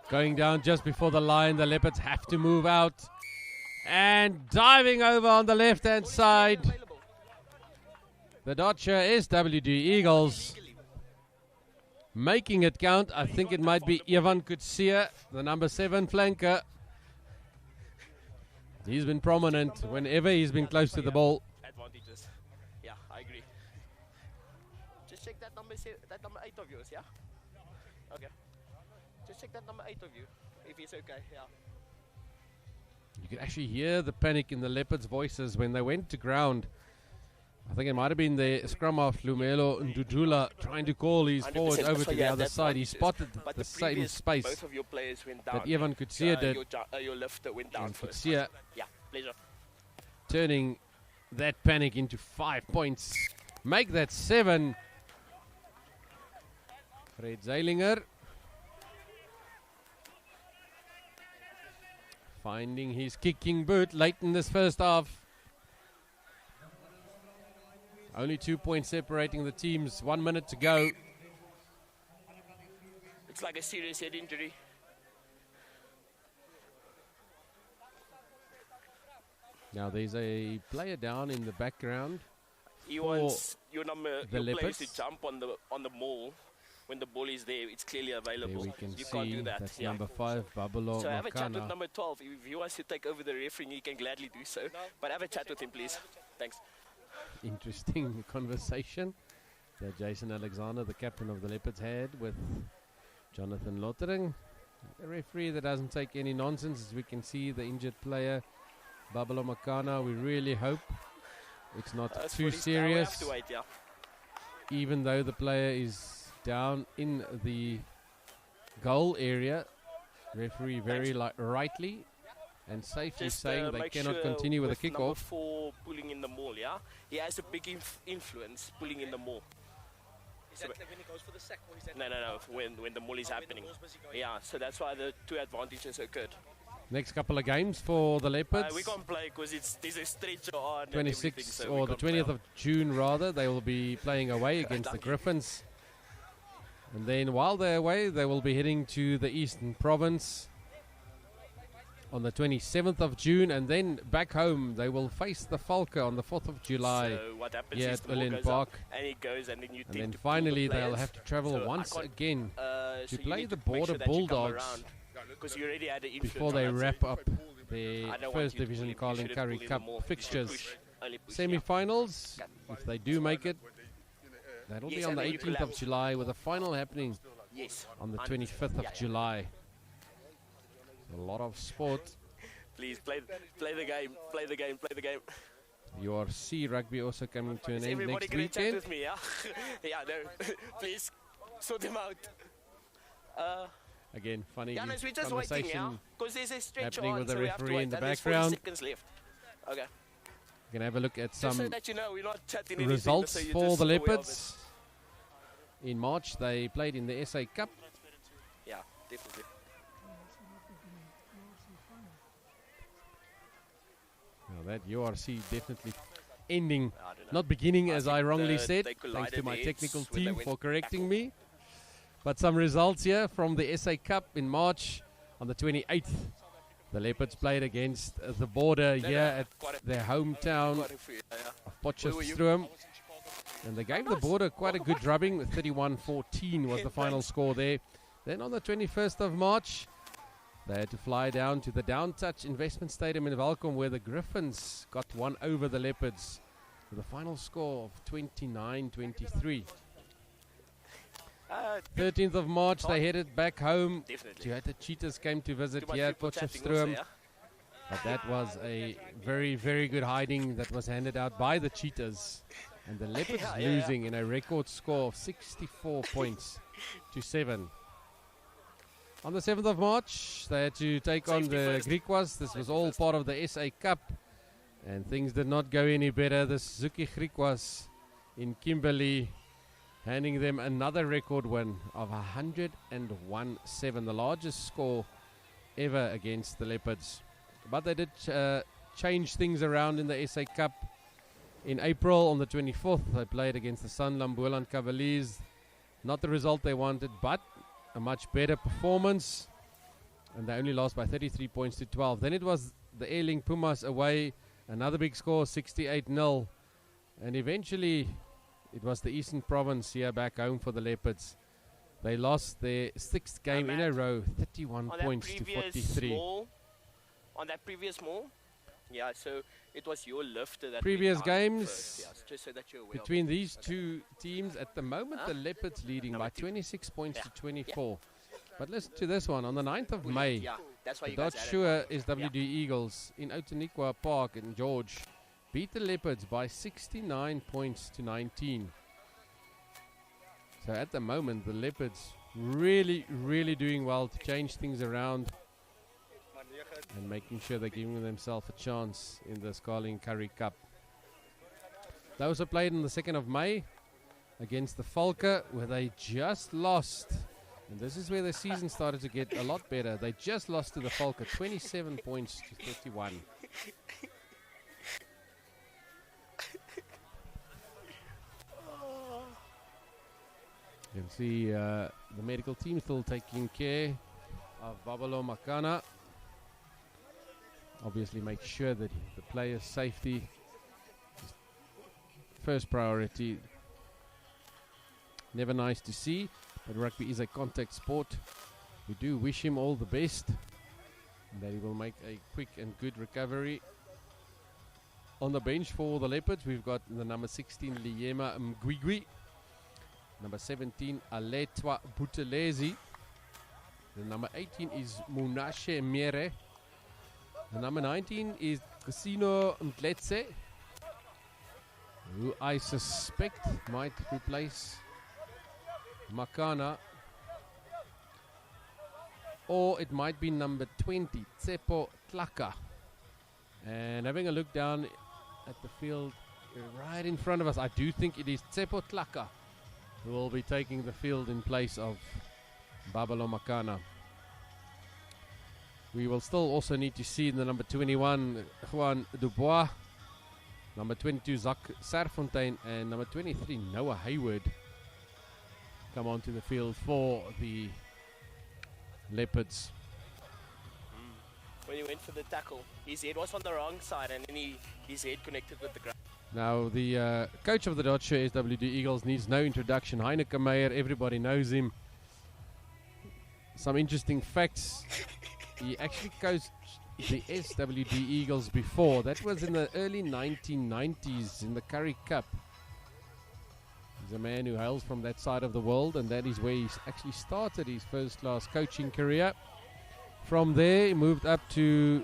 Going down just before the line, the Leopards have to move out. And diving over on the left-hand side, the DOTSURE SWD Eagles making it count. I think it might be Ivan Kutsia, the number 7 flanker. He's been prominent whenever he's been close to the ball. Advantages. Yeah, I agree. Just check that number 8 of yours, yeah? Okay. Just check that number 8 of you, if he's okay, yeah. You could actually hear the panic in the Leopards' voices when they went to ground. I think it might have been the scrum half Lumelo Ndudula trying to call his forward over to the other side. He spotted the same space both of your players went down. that Ivan Kutsia did. Your lifter went down And first. Kutsia Yeah, pleasure. turning that panic into 5 points. Make that 7. Fred Zeilinger finding his kicking boot late in this first half. Only 2 points separating the teams. 1 minute to go. It's like a serious head injury. Now there's a player down in the background. He wants your the players Leopards. to jump on the ball when the ball is there. It's clearly available. There we can you see can't do that. that's Yeah. number 5, Babalo So have a chat with Makana. number 12. If he wants to take over the refereeing, he can gladly do so. But have a chat with him, please. Thanks. Interesting conversation that Jason Alexander, the captain of the Leopards, had with Jonathan Lottering. A referee that doesn't take any nonsense. As we can see, the injured player, Babalo Makana, we really hope it's not too We serious. have to wait, yeah. Even though the player is down in the goal area, referee very rightly and safely Just saying they make cannot sure continue with a number kickoff. 4 pulling in the mall, yeah? He has a big influence pulling in the mall. Is that when he goes for the sack, or is that No. When the mall is happening. Yeah, so that's why the 2 advantages occurred. Next couple of games for the Leopards. We can't play because there's a stretcher on. 26th so or the 20th of June rather, they will be playing away against the Lucky. Griffins. And then while they're away, they will be heading to the Eastern Province on the 27th of June, and then back home they will face the Falke on the 4th of July So what happens here is at the ball goes OlenPark. up and he goes and then you And tend then to pull finally the they'll players. have to travel So I once can't, again so to you play need the make Border sure that you come Bulldogs around, because you already had the before influence they on that wrap side. up their I don't want First you to Division pull him, Carling you shouldn't Currie pull him Cup more. You should fixtures. only push, yeah. Semi-finals, if they do make it, that'll be Yes, on and the then you 18th of collapse. July, with a final happening Yes. on the 100%. 25th of Yeah. July. A lot of sport. Please play the game. Play the game. URC rugby also coming to an Is end everybody next gonna chat weekend. with me? Yeah. Yeah. No. Please sort them out. Again, funny Yeah, no, so we're just waiting, yeah, conversation. because there's a stretch happening on, with the so we have to referee wait. in the And there's 40 background. seconds left. Okay. We're going to have a look at Just so some that you know, we're not chatting anything, results so you're for just the aware of it. Leopards. In March, they played in the SA Cup. Yeah, definitely. Now that URC definitely ending, I don't know. not beginning I as think I wrongly they said. Thanks collided to my heads technical when they team went for correcting tackle. me. But some results here from the SA Cup in March on the 28th. The Leopards played against the Border here at their hometown Quite a few, yeah. of Potchefstroom. And they gave the Border quite a good drubbing. With 31-14 was the final score there. Then on the 21st of March, they had to fly down to the Downtouch Investment Stadium in Welkom, where the Griffins got one over the Leopards with a final score of 29-23. 13th of March, they headed back home. Definitely. The Cheetahs came to visit Too much here at people chatting also, Potchefstroom. yeah? But that was a very, very good hiding that was handed out by the Cheetahs. And the Leopards Yeah. losing in a record score of 64 points to 7. On the 7th of March, they had to take on Safety the first. Griquas. This was all part of the SA Cup. And things did not go any better. The Suzuki Griquas in Kimberley handing them another record win of 101-7, the largest score ever against the Leopards. But they did change things around in the SA Cup. In April, on the 24th, they played against the Sanlam Boland Cavaliers. Not the result they wanted, but a much better performance. And they only lost by 33 points to 12. Then it was the Airling Pumas away. Another big score, 68-0. And eventually, it was the Eastern Province here back home for the Leopards. They lost their 6th game in a row, 31 points to 43. On that previous mall, yeah, so it was your lifter that Previous went down games first, yes, just so that you're aware of between it. these two teams, at the moment, the Leopards leading by 26 points to 24. But listen to this one. On the 9th of May, Yeah, that's why the you guys had DOTSURE it. SWD Eagles in Outeniqua Park in George beat the Leopards by 69 points to 19. So at the moment, the Leopards really, really doing well to change things around and making sure they're giving themselves a chance in the Carling Currie Cup. They also played on the 2nd of May against the Falke, where they just lost. And this is where the season started to get a lot better. They just lost to the Falke, 27 points to 31. You can see the medical team still taking care of Babalo Makana. Obviously make sure that the player's safety is first priority. Never nice to see, but rugby is a contact sport. We do wish him all the best, and that he will make a quick and good recovery. On the bench for the Leopards, we've got the number 16, Liema Mgwigwi. Number 17, Aletwa Butelezi. The number 18 is Munashe Mere. The number 19 is Casino Mtletse, who I suspect might replace Makana. or it might be number 20, Tsepo Tlaka. And having a look down at the field right in front of us, I do think it is Tsepo Tlaka who will be taking the field in place of Babalo Makana. We will still also need to see the number 21, Juan Dubois, number 22, Zach Serfontein, and number 23, Noah Hayward, come onto the field for the Leopards. When he went for the tackle, his head was on the wrong side and then his head connected with the ground. Now, the coach of the DOTSURE SWD Eagles needs no introduction. Heineke Meyer, everybody knows him. Some interesting facts. He actually coached the SWD Eagles before. That was in the early 1990s in the Currie Cup. He's a man who hails from that side of the world, and that is where he actually started his first-class coaching career. From there, he moved up to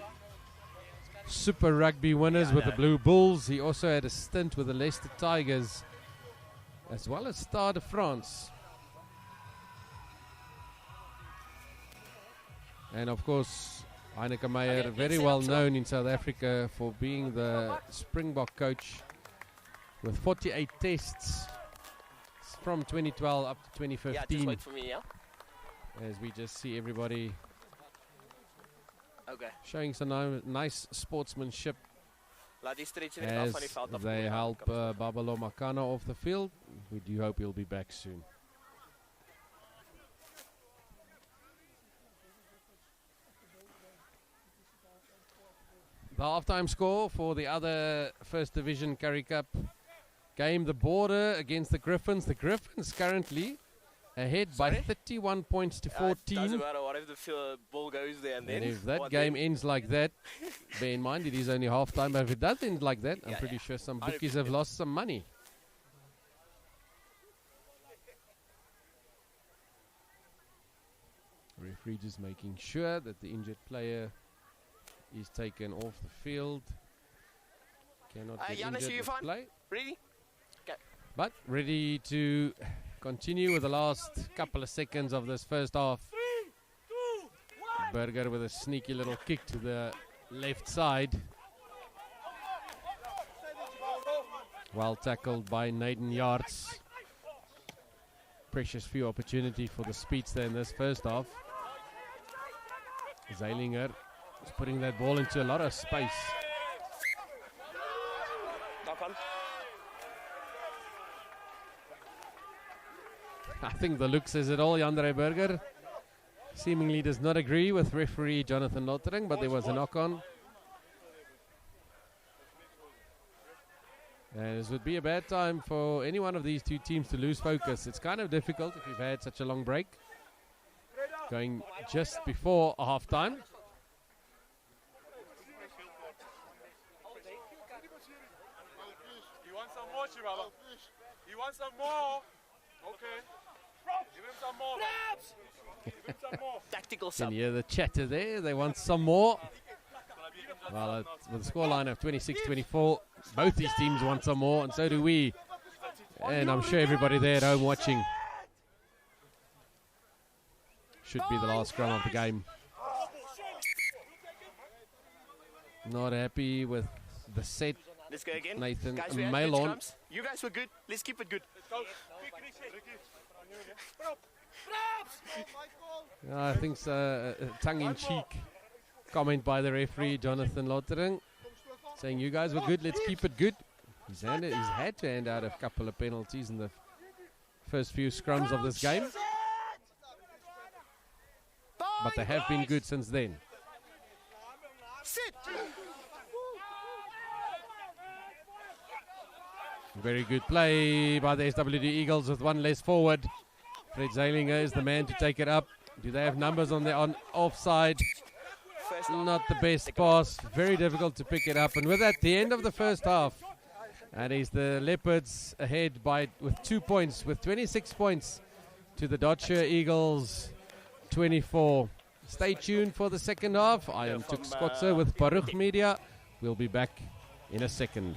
Super Rugby winners with the Blue Bulls. He also had a stint with the Leicester Tigers, as well as Stade de France. And of course, Heineke Meyer, very well known in South Africa for being the Springbok coach with 48 tests from 2012 up to 2015. Yeah, just wait for me, yeah? As we just see everybody Okay. showing some nice sportsmanship Laat die stretch as they help Babalo Makana off the field. We do hope he'll be back soon. The halftime score for the other First Division Currie Cup game, the Border against the Griffins. The Griffins currently ahead by 31 points to 14. Doesn't matter what if the ball goes there and then. And if that game ends like that, bear in mind it is only halftime, but if it does end like that, I'm pretty sure some bookies have lost some money. Referee just making sure that the injured player is taken off the field. Cannot get Janus, injured you with fine? play. Ready? Okay. But ready to continue with the last couple of seconds of this first half. 3, 2, 1. Burger with a sneaky little kick to the left side. Well tackled by Naden Yards. Precious few opportunity for the speedster in this first half. Zeilinger is putting that ball into a lot of space. Knock on. I think the look says it all. Jandre Burger seemingly does not agree with referee Jonathan Lottering, but there was a knock-on. And this would be a bad time for any one of these two teams to lose focus. It's kind of difficult if you've had such a long break. Going just before a half-time. You want some more, Chibaba? You want some more? Okay. Give him some more. Give him some more. Tactical Can sub. you hear the chatter there? They want some more. Well, with a scoreline of 26-24, both these teams want some more, and so do we. And I'm sure everybody there at home watching. Should be the last scrum of the game. Not happy with the set. Let's go again. Nathan Guys, we had good Mailon. scrums. You guys were good. Let's keep it good. I think it's a tongue-in-cheek comment by the referee, Jonathan Lottering, saying, you guys were good, let's keep it good. He's had to hand out a couple of penalties in the first few scrums of this game. But they have been good since then. Sit. Very good play by the SWD Eagles with one less forward. Fred Zeilinger is the man to take it up. Do they have numbers on the offside? Not the best pass. Very difficult to pick it up. And with that, the end of the first half. And is the Leopards ahead with 2 points, with 26 points to the DOTSURE Eagles 24. Stay tuned for the second half. I am Tuk Skotze with Baruch Media. We'll be back in a second.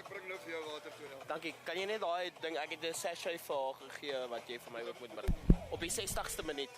bring nou vir jou water toe dan. Dankie. Kan jy net daai ding, ek het 'n sachet vir haar gegee wat jy vir my ook moet bring. Op die 60ste minuut.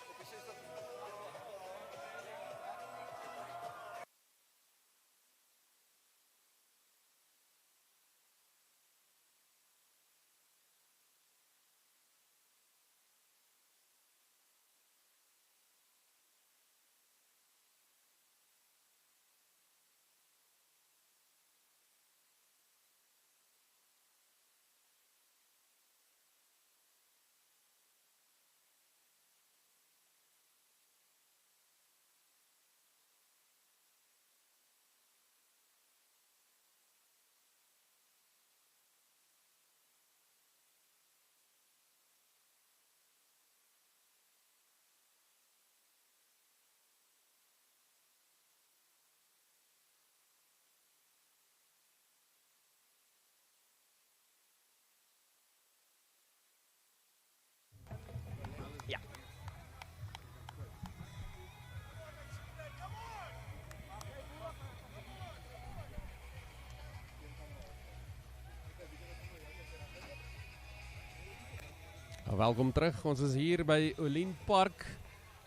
Welkom terug, ons is hier by OlenPark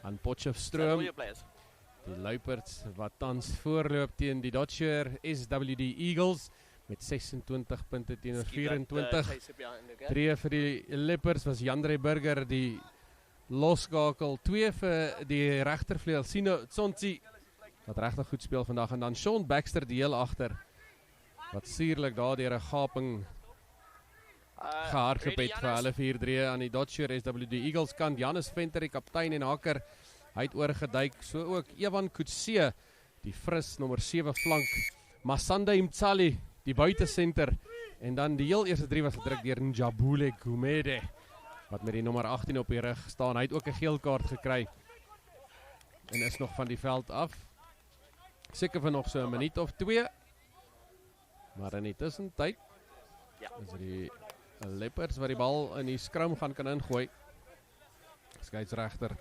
aan Potchefstroom. Die Leopards wat tans voorloop teen die DOTSURE SWD Eagles met 26 punte teenoor 24. Drie vir die Leopards was Jandre Burger die losskakel, 2 vir die regtervleuel Sino Tsonsi wat regtig goed speel vandag en dan Sean Baxter die heel agter wat suurlik daar deur 'n gaping gehardloop het vir hulle 4-3 aan die DOTSURE SWD Eagles kant. Janus Venter, die kaptein en haker, hy het oorgeduik, so ook Evan Kutse, die fris nommer 7 flank, Masanda Mtsali, die buitesenter, en dan die heel eerste 3 was gedruk deur Njabule Gumede, wat met die nommer 18 op die rug staan. Hy het ook 'n geel kaart gekry en is nog van die veld af. Seker vir nog so 'n minuut of 2, maar in die tussentyd is die Leopards wat die bal in die skrum kan ingooi. Skeiedsregter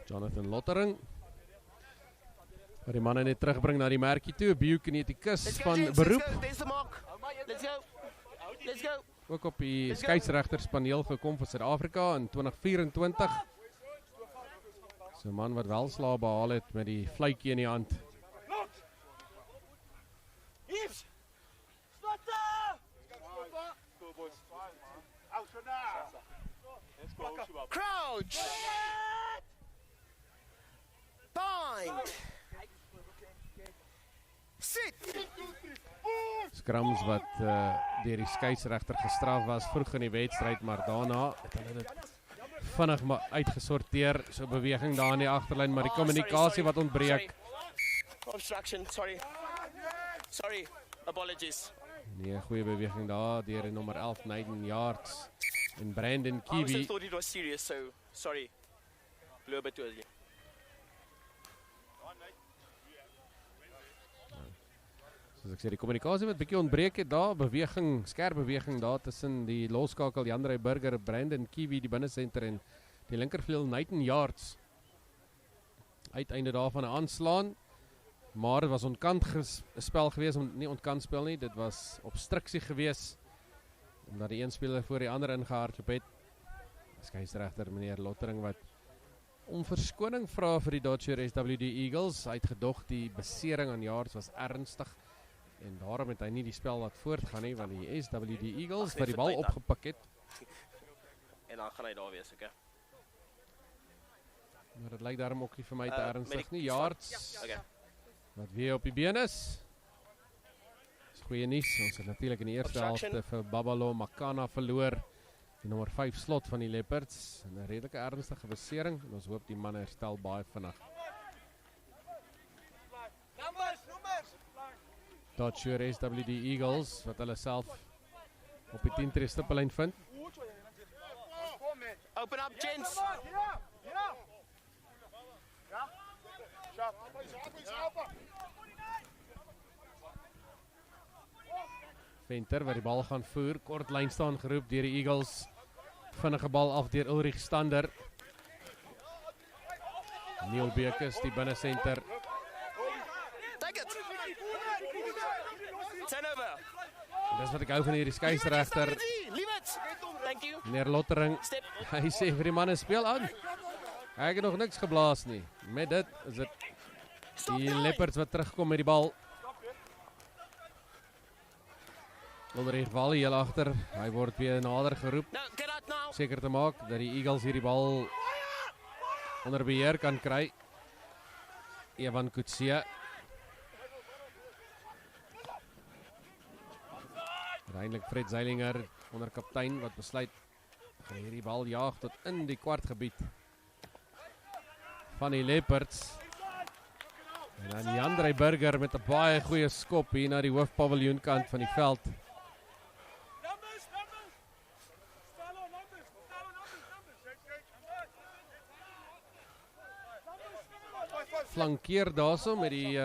Jonathan Lottering wat die manne net terugbring na die merkie toe. Biokineticus van beroep. Ook op die skeiedsregterspaneel gekom vir Suid-Afrika in 2024. So 'n man wat wel slaap behaal het met die vletjie in die hand. Crouch! Bind! Sit! Scrums wat deur die skeiedsregter gestraf was vroeg in die wedstryd, maar daarna het hulle dit vinnig maar uitgesorteer. So beweging daar in die agterlyn, maar die kommunikasie wat ontbreek. Obstruction, sorry, apologies. Nee, goeie beweging daar deur die nommer 11 Nathan Yards en Brandon Kiwi. I thought it was serious, so sorry. Blew a bit too early. Soos ek sê, die kommunikasie wat bietjie ontbreek het daar, beweging, skerp beweging daar tussen die losskakel Jandre Burger, Brandon Kiwi, die binnesenter en die linkervleuel Nathan Yards. Uiteinde daarvan 'n aanslaan, maar dit was ontkant spel gewees, nie ontkant spel nie, dit was obstruksie gewees, omdat die een speler voor die ander ingehardloop het. Skeiedsregter meneer Lottering wat om verskoning vra vir die DOTSURE SWD Eagles. Hy het gedog die besering aan Yards was ernstig en daarom het hy nie die spel laat voortgaan nie, want die SWD Eagles wat die bal opgepik het. En dan gaan hy daar wees, okay. Maar dit lyk daarom ook nie vir my te ernstig nie. Yards wat weer op die been is. Dis goeie nuus. Ons het natuurlik in die eerste helfte vir Babalo Makana verloor. Die nommer 5 slot van die Leopards. 'n redelike ernstige besering en ons hoop die manne herstel baie vinnig. DOTSURE SWD Eagles wat hulle self op die 10-tree stippellyn vind. Open up, gents. Venter wat die bal gaan voer, kort lyn staan geroep deur die Eagles. Vinnige bal af deur Ulrich Stander. Neil Bekes die binnesenter. Take it. Turn over. Dis wat ek hou van hierdie skeieregter, Leave it. Thank you. meneer Lottering. Step. Hy sê vir die manne speel aan. Hy het nog niks geblaas nie. Met dit is dit die Leopards wat terugkom met die bal. Onderreg Wally heel agter. Hy word weer nader geroep. No, get out now. Seker te maak dat die Eagles hierdie bal onder beheer kan kry. Evan Kutsia. Uiteindelik Fred Zeilinger onder kaptein wat besluit gaan hierdie bal jaag tot in die kwartgebied van die Leopards. En dan Jandrey Burger met 'n baie goeie skop hier na die hoofpaviljoen kant van die veld. Numbers. Stand on numbers. Flankeer daarso met die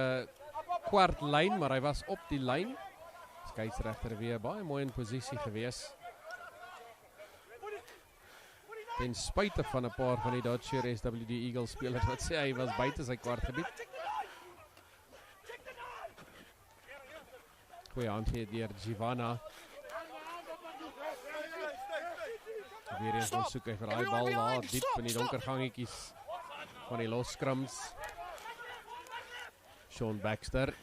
kwart lyn, maar hy was op die lyn. Skeieregter weer baie mooi in posisie gewees. Ten spyte van 'n paar van die DOTSURE SWD Eagles spelers wat sê hy was buite sy kwartgebied. Goeie handgee deur Giovanna. Weer eens gaan soek hy vir daai bal daar diep in die donker gangetjies van die los scrums. Sean Baxter.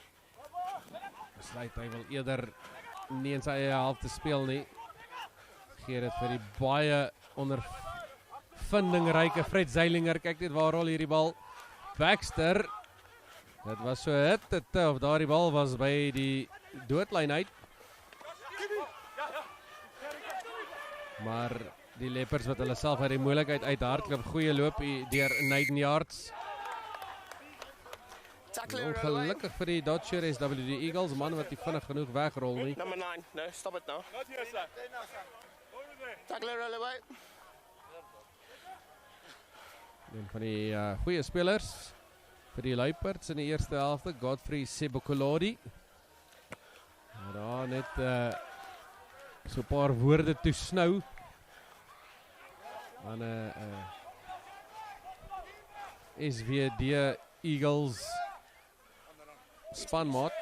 Besluit hy wil eerder nie in sy eie helft te speel nie. Gee dit vir die baie ondervindingryke Fred Zeilinger. Kyk net waar rol hierdie bal. Baxter. Dit was so hitte of daardie bal was by die doodlyn uit. Maar die Leopards wat hulle self uit die moeilikheid uithardloop, goeie loop deur Naden Yards. Ongelukkig vir die DOTSURE SWD Eagles, man wat nie vinnig genoeg wegrol nie. Number 9. No, stop it now. Not here, sir. Tackle roll away. Een van die goeie spelers vir die Leopards in die eerste helfte, Godfrey Sebokolodi. Maar daar net so 'n paar woorde toesnou aan 'n SWD Eagles spanmaat.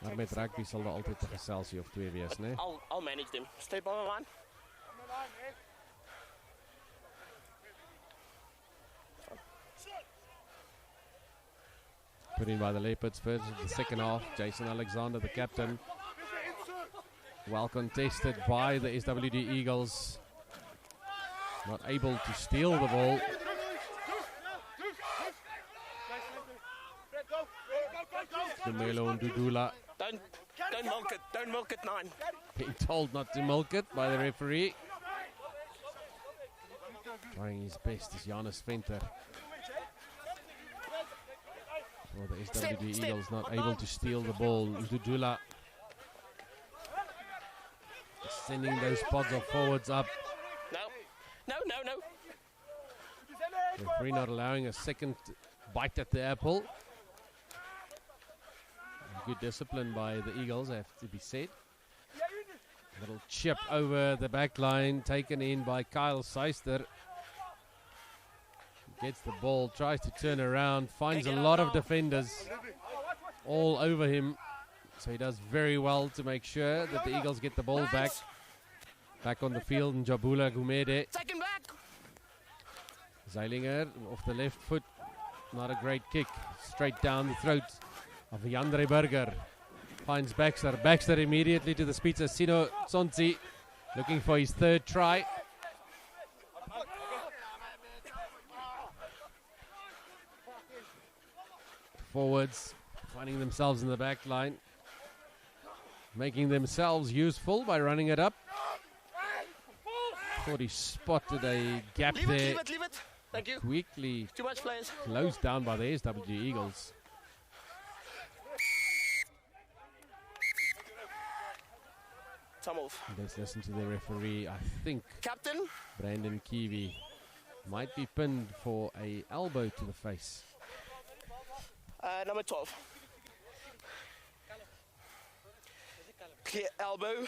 Maar met rugby sal daar altyd 'n geselsie of twee wees, né? I'll manage them. Stay by my line. Put in by the Leopards first in the second half. Jason Alexander, the captain. Well contested by the SWD Eagles. Not able to steal the ball. Dumelo and Dudula Don't milk it. Don't milk it, 9. being told not to milk it by the referee. Trying his best is Janus Venter. Well, the SWD Eagles not able to steal the ball. Dudula sending those pods of forwards up. No. The referee not allowing a second bite at the apple. Good discipline by the Eagles, have to be said. Little chip over the back line, taken in by Kyle Seister. Gets the ball, tries to turn around, finds a lot of defenders all over him. So he does very well to make sure that the Eagles get the ball back. Back on the field, Njabula Gumede. Second back. Zeilinger off the left foot, not a great kick. Straight down the throat of Jandrey Burger. Finds Baxter. Baxter immediately to the Spitzer. Sino Sonzi looking for his third try. Forwards finding themselves in the back line, making themselves useful by running it up. Thought he spotted a gap there. Leave it. Thank you. Quickly Too much players. closed down by the SWD Eagles. Time off. Let's listen to the referee. I think Captain. Brandon Kiwi might be pinned for a elbow to the face. Number 12. Clear elbow,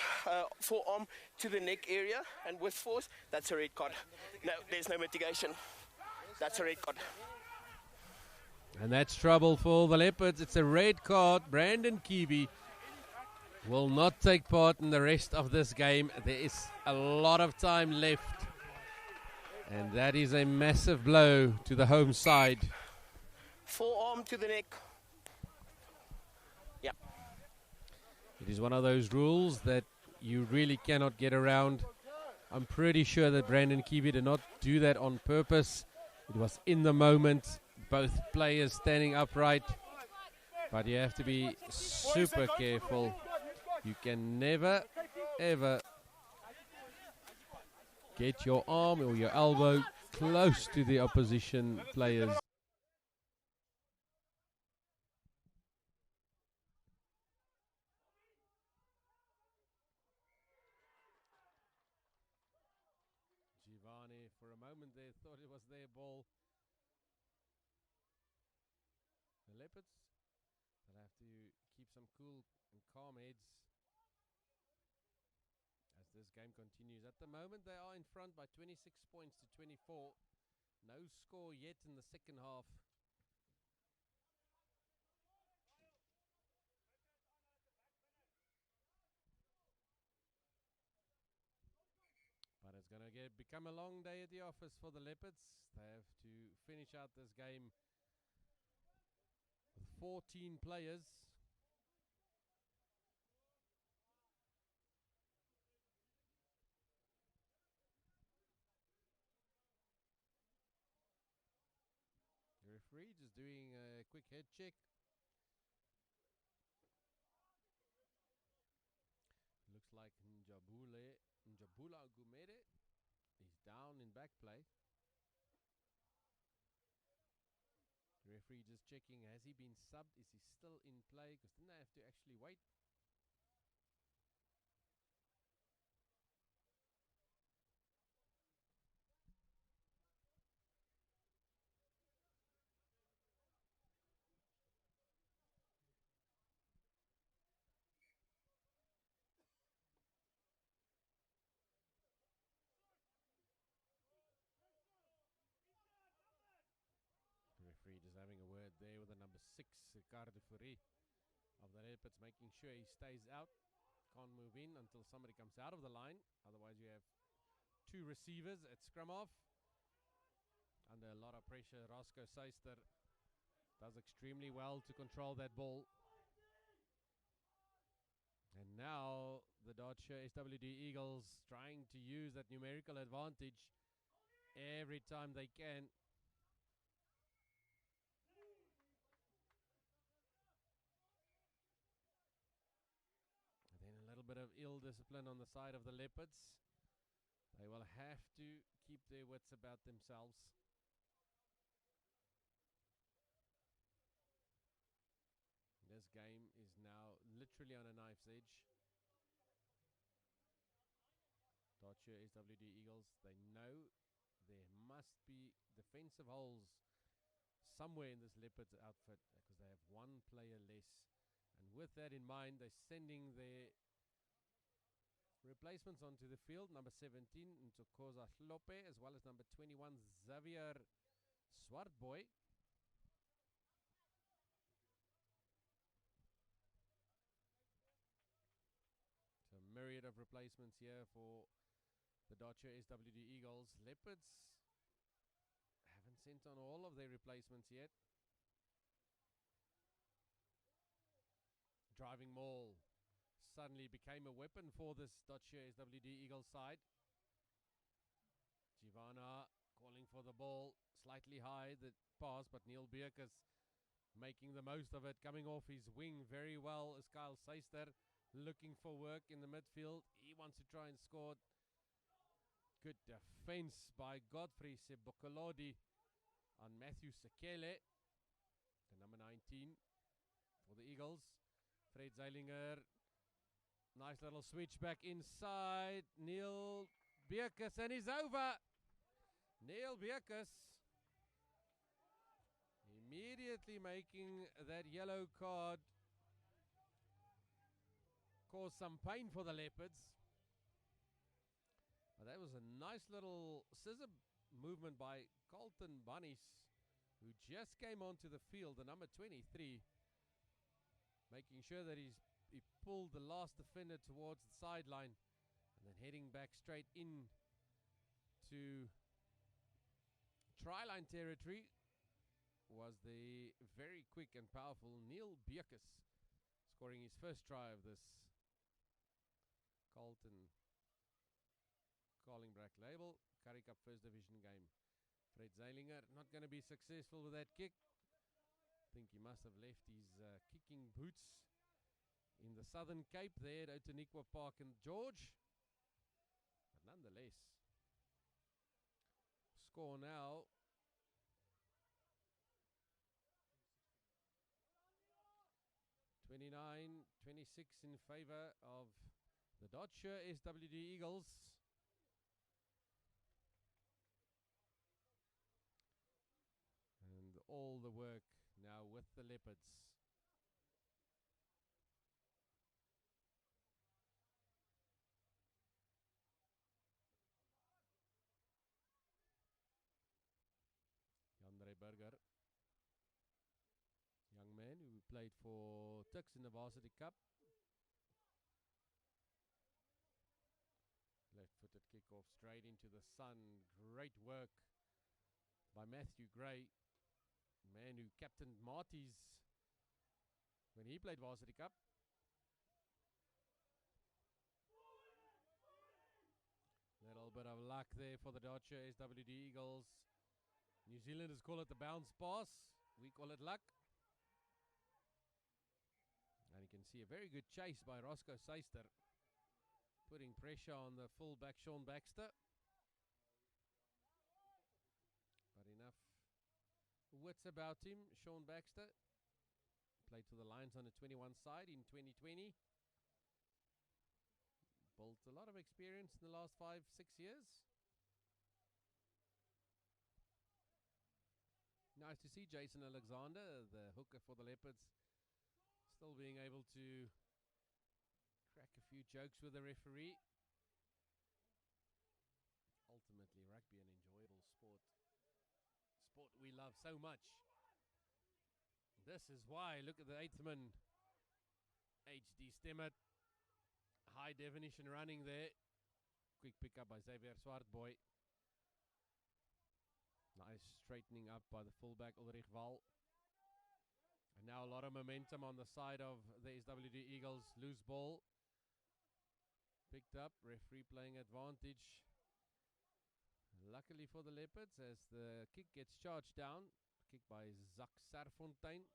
forearm to the neck area, and with force, that's a red card. No, there's no mitigation. That's a red card. And that's trouble for the Leopards. It's a red card. Brandon Kiwi will not take part in the rest of this game. There is a lot of time left, and that is a massive blow to the home side. Forearm to the neck. Yeah. It is one of those rules that you really cannot get around. I'm pretty sure that Brandon Kiwi did not do that on purpose. It was in the moment, both players standing upright. But you have to be super careful. You can never, ever get your arm or your elbow close to the opposition players. Giovanni, for a moment there, thought it was their ball. The Leopards will have to keep some cool and calm heads as this game continues. At the moment, they are in front by 26 points to 24. No score yet in the second half. But it's going to become a long day at the office for the Leopards. They have to finish out this game with 14 players. The referee just doing a quick head check. Looks like Njabula Gumere is down in back play. The referee just checking, has he been subbed? Is he still in play? Because then they have to actually wait. The referee just having a word there with the number 6, Ricardo Currie of the Leopards, making sure he stays out. Can't move in until somebody comes out of the line. Otherwise you have 2 receivers at scrum off. Under a lot of pressure, Roscoe Seister does extremely well to control that ball. And now the DOTSURE SWD Eagles trying to use that numerical advantage every time they can. And then a little bit of ill discipline on the side of the Leopards. They will have to keep their wits about themselves. This game is now literally on a knife's edge. DOTSURE SWD Eagles, they know there must be defensive holes somewhere in this Leopards outfit because they have 1 player less. And with that in mind, they're sending their replacements onto the field. Number 17, Ntokoza Lope, as well as number 21, Xavier Swartboy. So a myriad of replacements here for the DOTSURE SWD Eagles. Leopards haven't sent on all of their replacements yet. Driving maul suddenly became a weapon for this DOTSURE SWD Eagles side. Giovanna calling for the ball, slightly high, the pass, but Neil Beerkus making the most of it, coming off his wing very well as Kyle Seister looking for work in the midfield. He wants to try and score. Good defense by Godfrey Sebokolodi on Matthew Sekele, the number 19 for the Eagles. Fred Zeilinger, nice little switch back inside. Neil Beerkus, and he's over. Neil Beerkus immediately making that yellow card cause some pain for the Leopards. But that was a nice little scissor movement by Colton Bunnies, who just came onto the field, the number 23, making sure that He pulled the last defender towards the sideline and then heading back straight in to try line territory was the very quick and powerful Neil Bierkus, scoring his first try of this Carlton Carling Black Label Currie Cup First Division game. Fred Zeilinger not going to be successful with that kick. I think he must have left his kicking boots in the Southern Cape there at LEOPARDS and George. But nonetheless, score now 29-26 in favor of the DOTSURE SWD Eagles. And all the work now with the Leopards. Andre Burger, young man who played for Tuks in the Varsity Cup. Left-footed kick-off straight into the sun. Great work by Matthew Gray, man who captained Marty's when he played Varsity Cup. Little bit of luck there for the DOTSURE SWD Eagles. New Zealanders call it the bounce pass. We call it luck. And you can see a very good chase by Roscoe Seister, putting pressure on the fullback Sean Baxter. But enough wits about him. Sean Baxter played for the Lions on the 21 side in 2020. Built a lot of experience in the last 5-6 years. Nice to see Jason Alexander, the hooker for the Leopards, still being able to crack a few jokes with the referee. Ultimately, rugby an enjoyable sport. Sport we love so much. This is why, look at the 8th man, HD Stemmet. High definition running there. Quick pick up by Xavier Swartboy. Nice straightening up by the fullback Ulrich Wall. And now a lot of momentum on the side of the SWD Eagles. Loose ball. Picked up. Referee playing advantage. Luckily for the Leopards as the kick gets charged down. Kick by Zak Serfontein.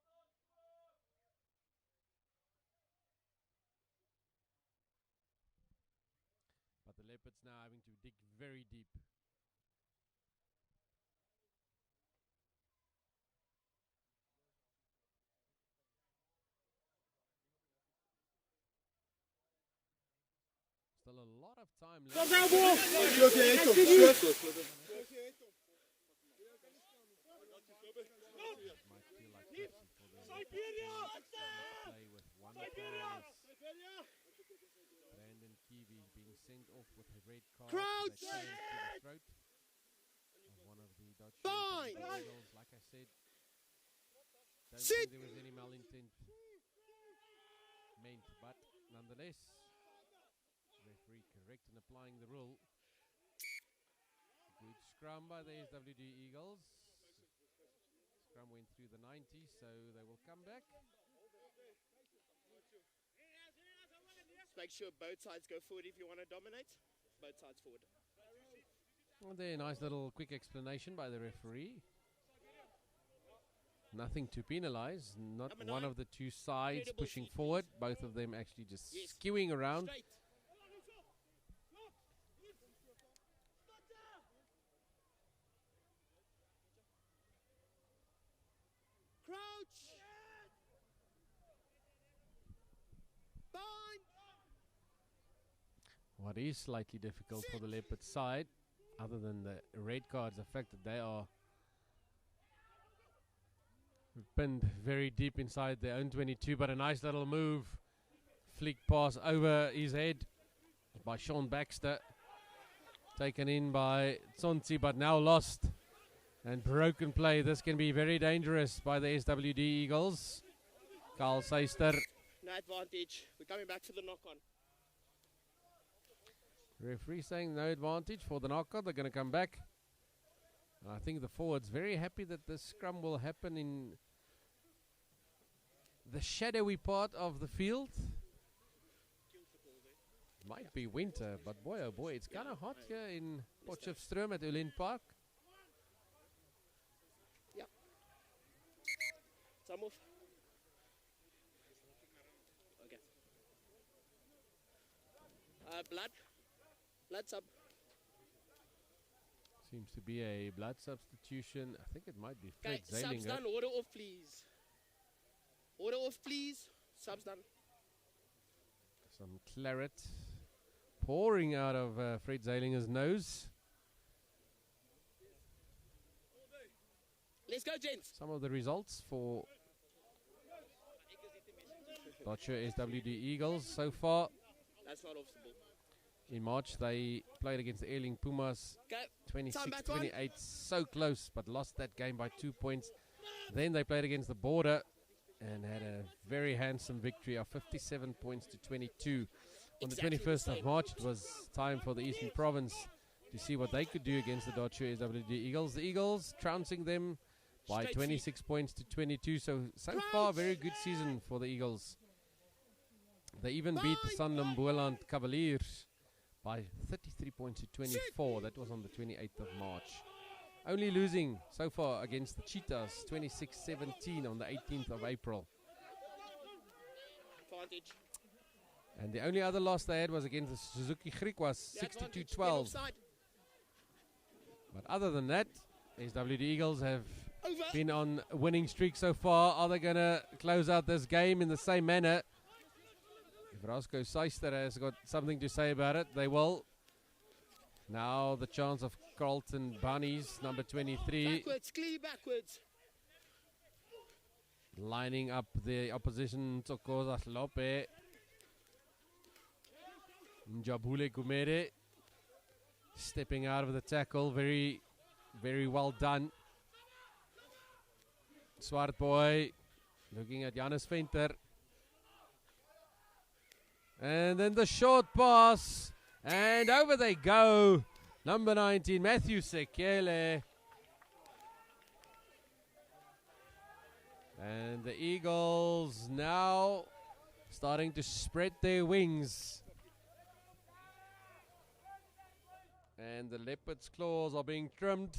But the Leopards now having to dig very deep. Still a lot of time left. Might feel like for the play with one pass. Brandon Kiwi being sent off with a red card. Crouch! To the throat of one of the DOTSURE Eagles. Like I said, don't think there was any malintent meant, but nonetheless, referee correct in applying the rule. Good scrum by the SWD Eagles. Scrum went through the 90, so they will come back. Make sure both sides go forward if you want to dominate. Both sides forward. Well, there, nice little quick explanation by the referee. Nothing to penalize. Not one of the two sides pushing forward. Both of them actually just skewing around. Straight. Crouch. Bind. What is slightly difficult for the Leopard side, other than the red cards, the fact that they are pinned very deep inside their own 22, but a nice little move. Flick pass over his head by Sean Baxter. Taken in by Tsonsi, but now lost. And broken play. This can be very dangerous by the SWD Eagles. Carl Seister. No advantage. We're coming back to the knock-on. Referee saying no advantage for the knockout. They're going to come back. And I think the forwards very happy that this scrum will happen in the shadowy part of the field. Might be winter, but boy oh boy, it's kind of hot here in Potchefstroom at OlenPark. Yeah. Some off. Okay. Blood sub. Seems to be a blood substitution. I think it might be Fred Okay, subs Zeilinger. done. Order off, please. Order off, please. Subs done. Some claret pouring out of Fred Zeilinger's nose. Let's go, gents. Some of the results for DOTSURE SWD Eagles so far. That's not off the ball. In March, they played against the Airling Pumas Go. Time back on. 26-28, so close, but lost that game by 2 points. Then they played against the Border and had a very handsome victory of 57 points to 22. On the Exactly 21st the of same. March, it was time for the Eastern Province to see what they could do against the DOTSURE SWD Eagles. The Eagles trouncing them by Straight 26 points to 22. So far, very good season for the Eagles. They even beat the Sanlam Boland Cavaliers by 33 points to 24. That was on the 28th of March. Only losing so far against the Cheetahs, 26-17 on the 18th of April. Advantage. And the only other loss they had was against the Suzuki Griquas, The advantage. 62-12. Get offside. But other than that, SWD Eagles have Over. been on a winning streak so far. Are they going to close out this game in the same manner? If Roscoe Seister has got something to say about it, they will. Now the chance of Carlton Bunnies, number 23, Backwards. Clear backwards. lining up the opposition. Tokoza Lope. Njabule Gumere stepping out of the tackle. Very, very well done. Swart Boy looking at Janus Venter. And then the short pass. And over they go. Number 19, Matthew Sekele. And the Eagles now starting to spread their wings. And the Leopards' claws are being trimmed.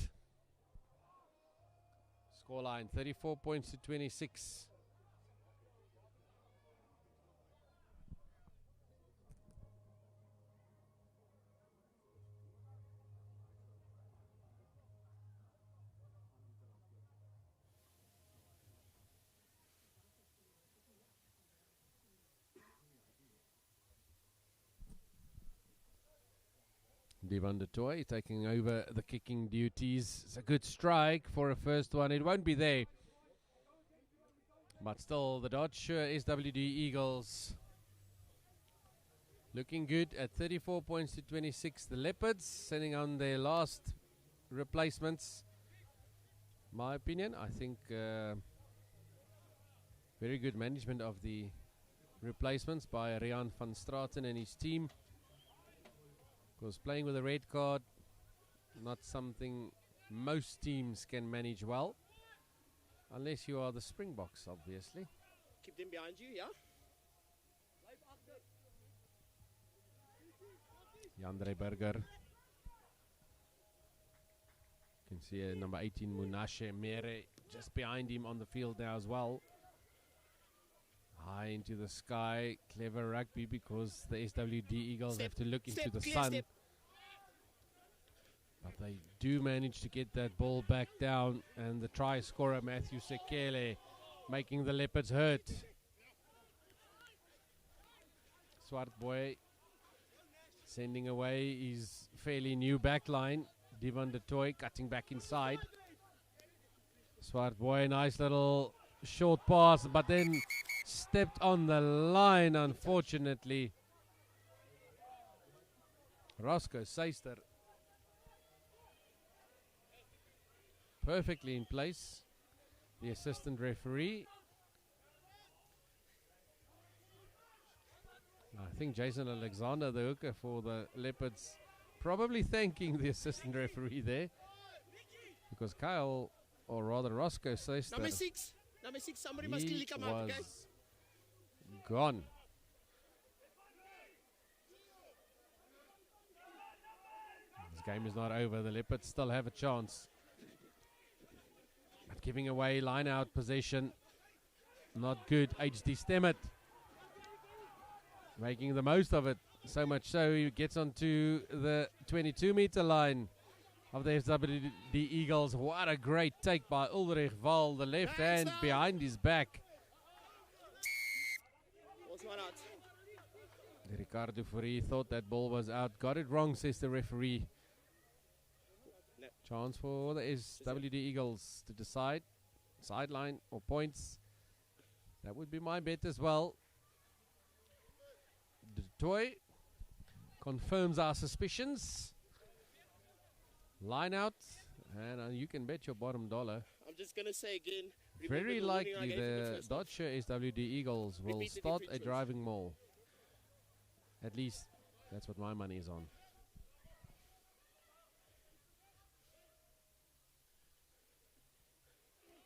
Scoreline 34 points to 26. Devon Toy taking over the kicking duties. It's a good strike for a first one. It won't be there. But still, the DOTSURE SWD Eagles looking good at 34 points to 26. The Leopards sending on their last replacements. My opinion, I think very good management of the replacements by Rian van Straten and his team. Because playing with a red card, not something most teams can manage well. Unless you are the Springboks, obviously. Keep them behind you, yeah? Jandre Berger. You can see number 18, Munashe Mere, just behind him on the field now as well. High into the sky, clever rugby because the SWD Eagles have to look into the sun. But they do manage to get that ball back down, and the try scorer Matthew Sekele making the Leopards hurt. Swart Boy sending away his fairly new backline. Devon de Toy cutting back inside. Swart Boy, nice little short pass, but then stepped on the line, unfortunately. Roscoe Seister perfectly in place. The assistant referee think Jason Alexander, the hooker for the Leopards, probably thanking the assistant referee there, because Kyle, or rather Roscoe, says Number that 6. Number 6, somebody must clearly he come out, okay? was gone. This game is not over. The Leopards still have a chance. But giving away line-out possession, not good. HD Stemmet making the most of it. So much so he gets onto the 22-meter line of the SWD Eagles. What a great take by Ulrich Val. The left hand behind his back. Was not out. Ricardo Fourie thought that ball was out. Got it wrong, says the referee. No. Chance for the SWD Eagles to decide. Sideline or points. That would be my bet as well. The toy confirms our suspicions. Line out. And you can bet your bottom dollar. I'm just going to say again. Very the warning I likely gave in the first half. DOTSURE SWD Eagles will Repeated start a infringements. driving maul. At least that's what my money is on.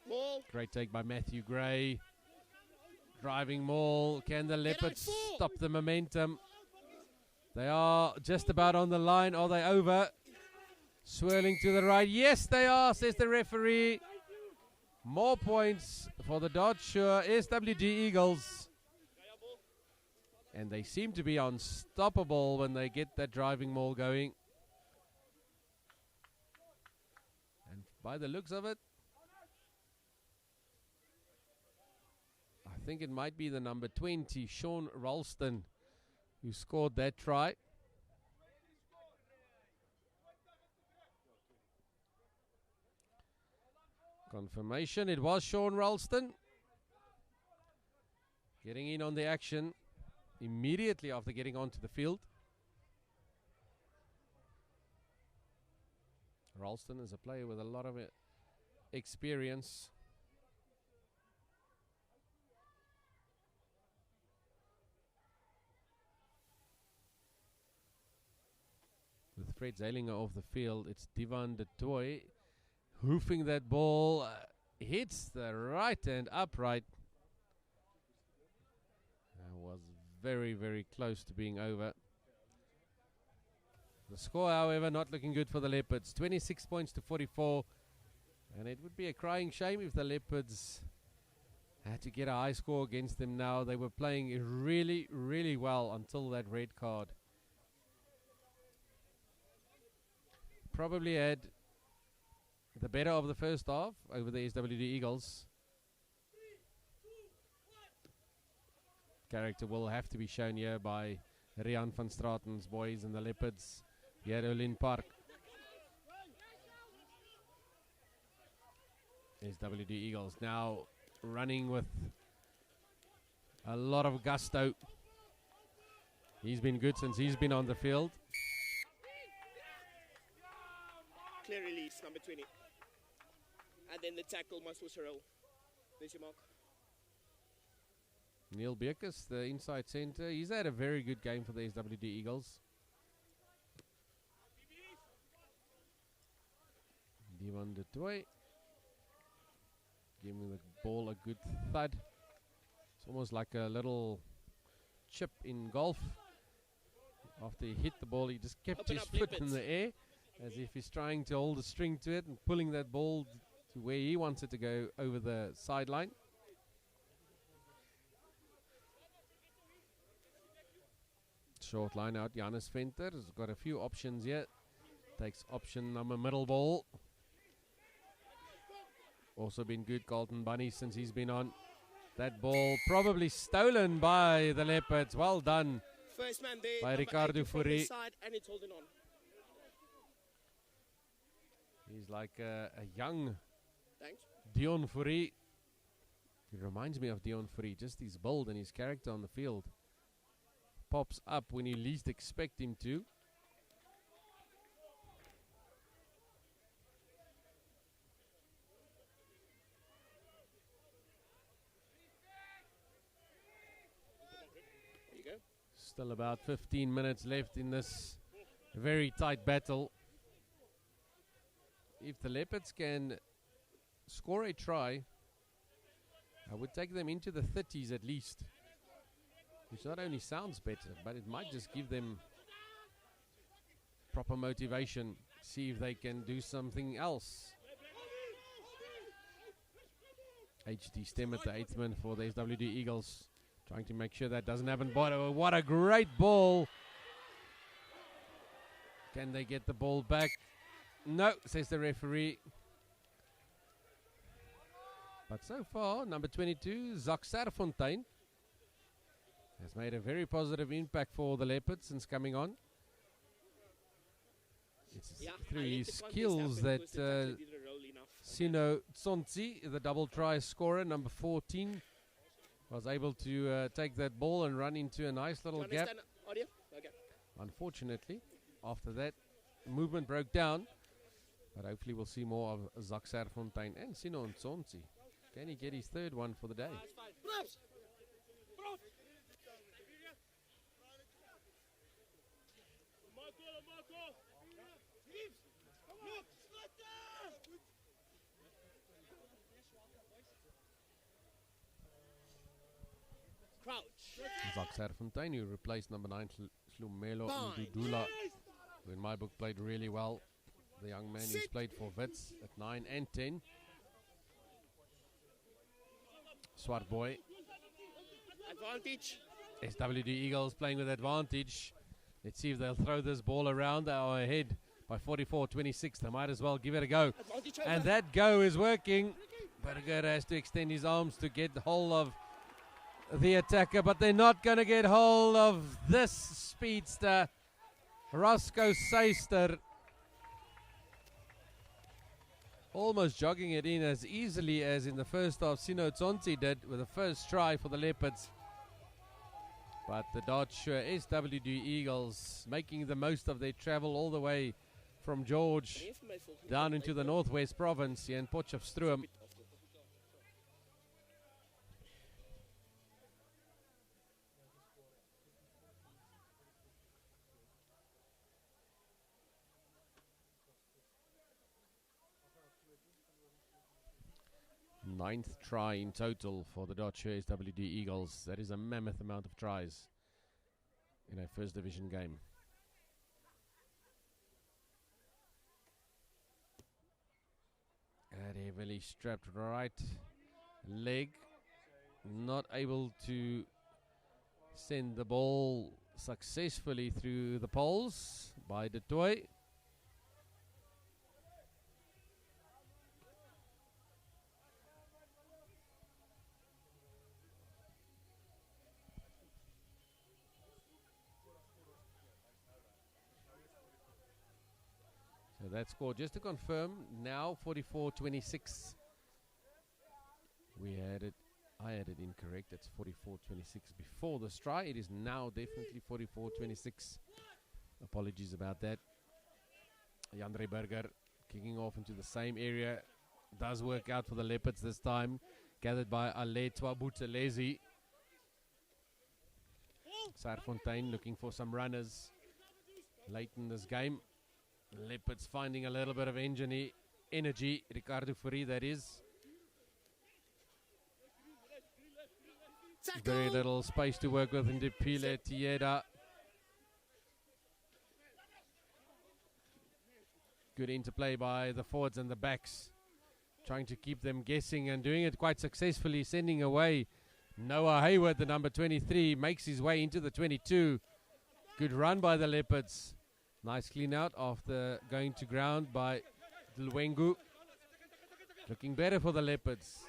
Ball. Great take by Matthew Gray. Driving maul. Can the Leopards four. stop the momentum? They are just about on the line. Are they over? Swirling to the right. Yes, they are, says the referee. More points for the DOTSURE SWD Eagles. And they seem to be unstoppable when they get that driving maul going. And by the looks of it, I think it might be the number 20, Sean Ralston, who scored that try. Confirmation, it was Sean Ralston. Getting in on the action immediately after getting onto the field. Ralston is a player with a lot of experience. With Fred Zeilinger off the field, it's Divan de Toy hoofing that ball. Hits the right hand upright. Was very, very close to being over. The score, however, not looking good for the Leopards. 26 points to 44. And it would be a crying shame if the Leopards had to get a high score against them now. They were playing really, really well until that red card. Probably had the better of the first half over the SWD Eagles. Character will have to be shown here by Rian van Straten's boys and the Leopards here at OlenPark. SWD Eagles now running with a lot of gusto. He's been good since he's been on the field. Clear release, number 20. And then the tackle, Maswus roll. There's your mark. Neil Bekus, the inside center, he's had a very good game for the SWD Eagles. Divan de Toy giving the ball a good thud. It's almost like a little chip in golf. After he hit the ball, he just kept Open his up, foot in Leopards. the air as if he's trying to hold a string to it and pulling that ball to where he wants it to go over the sideline. Short line out, Janus Venter has got a few options here. Takes option number middle ball. Also been good, Colton Bunny, since he's been on. That ball probably stolen by the Leopards. Well done. First man there, By number Ricardo 8 from the Fourie. side, and it's holding on. He's like a young Thanks. Dion Fourie. He reminds me of Dion Fourie, just his build and his character on the field. Pops up when you least expect him to. There you go. Still about 15 minutes left in this very tight battle. If the Leopards can score a try, I would take them into the 30s at least, which not only sounds better, but it might just give them proper motivation, see if they can do something else. HD Stem at the 8th man for the SWD Eagles, trying to make sure that doesn't happen. But what a great ball. Can they get the ball back? No, says the referee. But so far, number 22, Serfontein, has made a very positive impact for the Leopards since coming on. It's through his skills that Sino Tsonzi, the double try scorer, number 14, was able to take that ball and run into a nice little gap. Okay. Unfortunately, after that, movement broke down. But hopefully we'll see more of Serfontein and Sino Tsonzi. Can he get his third one for the day? Serfontein, who replaced number 9 Slumelo Ndudula, who in my book played really well. The young man who's played for Wits at 9 and 10. Swart boy. Advantage. SWD Eagles playing with advantage. Let's see if they'll throw this ball around. They are ahead by 44-26. They might as well give it a go. And that go is working. Burger has to extend his arms to get hold of the attacker, but they're not going to get hold of this speedster, Roscoe Seister. Almost jogging it in as easily as in the first half Sino Tsonzi did with the first try for the Leopards. But the DOTSURE SWD Eagles making the most of their travel all the way from George down into the Northwest Province here in Potchefstroom. Ninth try in total for the DOTSURE SWD Eagles. That is a mammoth amount of tries in a first division game. And heavily strapped right leg, not able to send the ball successfully through the poles by Du Toit. So that score, just to confirm, now 44-26. I had it incorrect. It's 44-26 before the try. It is now definitely 44-26. Apologies about that. Jandre Burger kicking off into the same area. Does work out for the Leopards this time. Gathered by Aletwa Buthelezi. Serfontein looking for some runners late in this game. Leopards finding a little bit of energy. Ricardo Fourie, that is. Very little space to work with in Dipile Tieda. Good interplay by the forwards and the backs, trying to keep them guessing and doing it quite successfully, sending away Noah Hayward, the number 23, makes his way into the 22. Good run by the Leopards. Nice clean out after going to ground by Dlwengu. Looking better for the Leopards.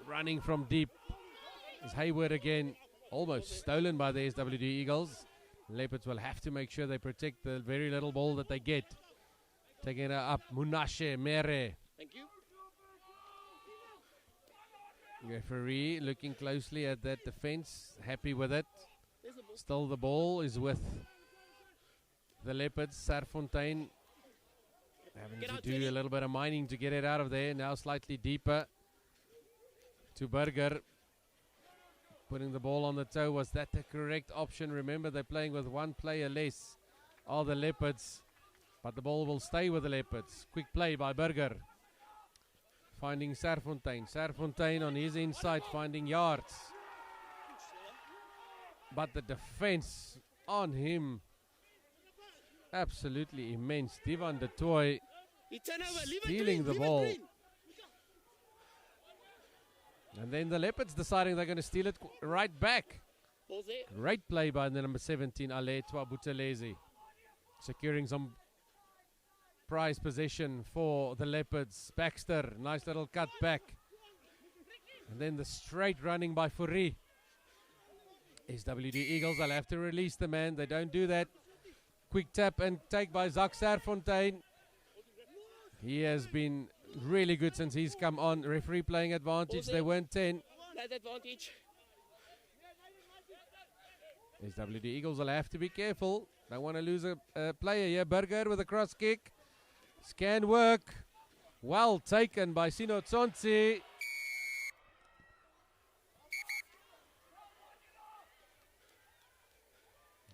Running from deep is Hayward again. Almost stolen by the SWD Eagles. Leopards will have to make sure they protect the very little ball that they get. Taking it up, Munashe Mere. Thank you. Referee looking closely at that defense. Happy with it. Still the ball is with the Leopards. Serfontein having to do a little bit of mining to get it out of there. Now slightly deeper to Burger. Putting the ball on the toe, was that the correct option? Remember, they're playing with one player less, are the Leopards. But the ball will stay with the Leopards. Quick play by Burger. Finding Serfontein. Serfontein on his inside, finding yards. But the defense on him, absolutely immense. Divan de Toy stealing the ball. And then the Leopards deciding they're going to steal it right back. Great play by the number 17, Aletwa Buthelezi. Securing some prize possession for the Leopards. Baxter, nice little cut back. And then the straight running by Fourie. SWD Eagles, they'll have to release the man. They don't do that. Quick tap and take by Zak Serfontein. He has been really good since he's come on. Referee playing advantage. They weren't 10. That advantage. SWD Eagles will have to be careful. Don't want to lose a player here. Burger with a cross kick. Scan work. Well taken by Sino Tsonsi.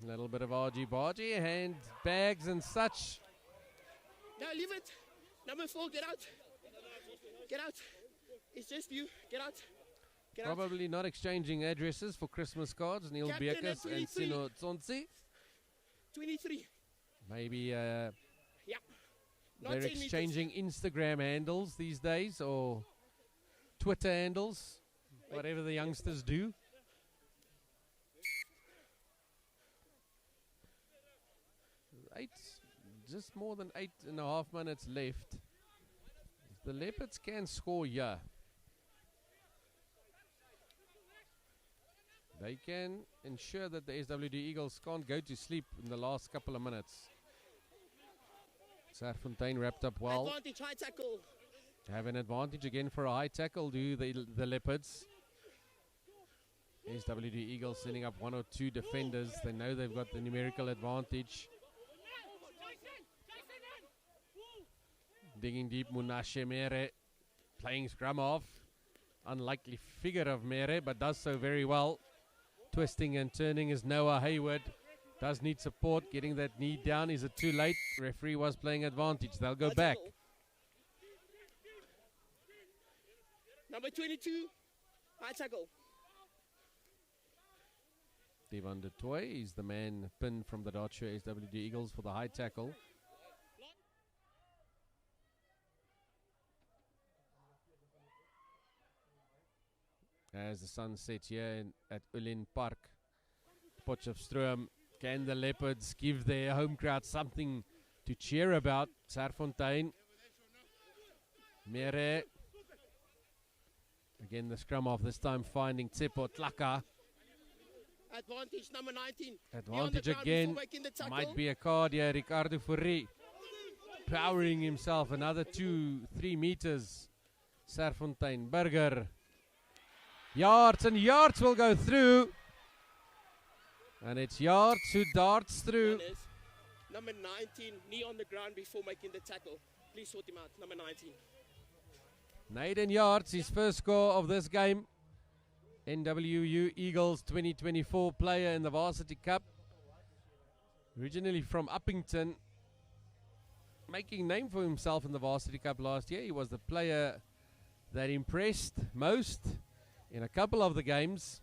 A little bit of argy-bargy, hand bags and such. No, leave it. Number 4, get out. Get out. It's just you. Get out. Get out. Probably not exchanging addresses for Christmas cards. Neil Captain at Beekers and 23. Sino Tsonsi. 23. Maybe Yeah. Not they're 10 meters. exchanging Instagram handles these days or Twitter handles, whatever the youngsters do. Just more than 8.5 minutes left. If the Leopards can score here, they can ensure that the SWD Eagles can't go to sleep in the last couple of minutes. Serfontein wrapped up well. Advantage, high tackle. Have an advantage again for a high tackle, do the Leopards. SWD Eagles sending up 1 or 2 defenders. They know they've got the numerical advantage. Digging deep, Munashe Mere playing scrum off. Unlikely figure of Mere, but does so very well. Twisting and turning is Noah Hayward. Does need support. Getting that knee down. Is it too late? Referee was playing advantage. They'll go back. Number 22, high tackle. Divan de Toy is the man pinned from the DOTSURE SWD Eagles for the high tackle. As the sun sets here at OlenPark, Potchefstroom, can the Leopards give their home crowd something to cheer about? Serfontein, Mere, again the scrum off, this time finding Tsepo Tlaka. Advantage, number 19. Advantage again, might be a card here. Ricardo Fourie powering himself another 2-3 meters. Serfontein, Burger. Yards and yards will go through. And it's Yards who darts through. Number 19, knee on the ground before making the tackle. Please sort him out, number 19. Naden Yards, his first score of this game. NWU Eagles 2024 player in the Varsity Cup. Originally from Uppington. Making name for himself in the Varsity Cup last year. He was the player that impressed most in a couple of the games.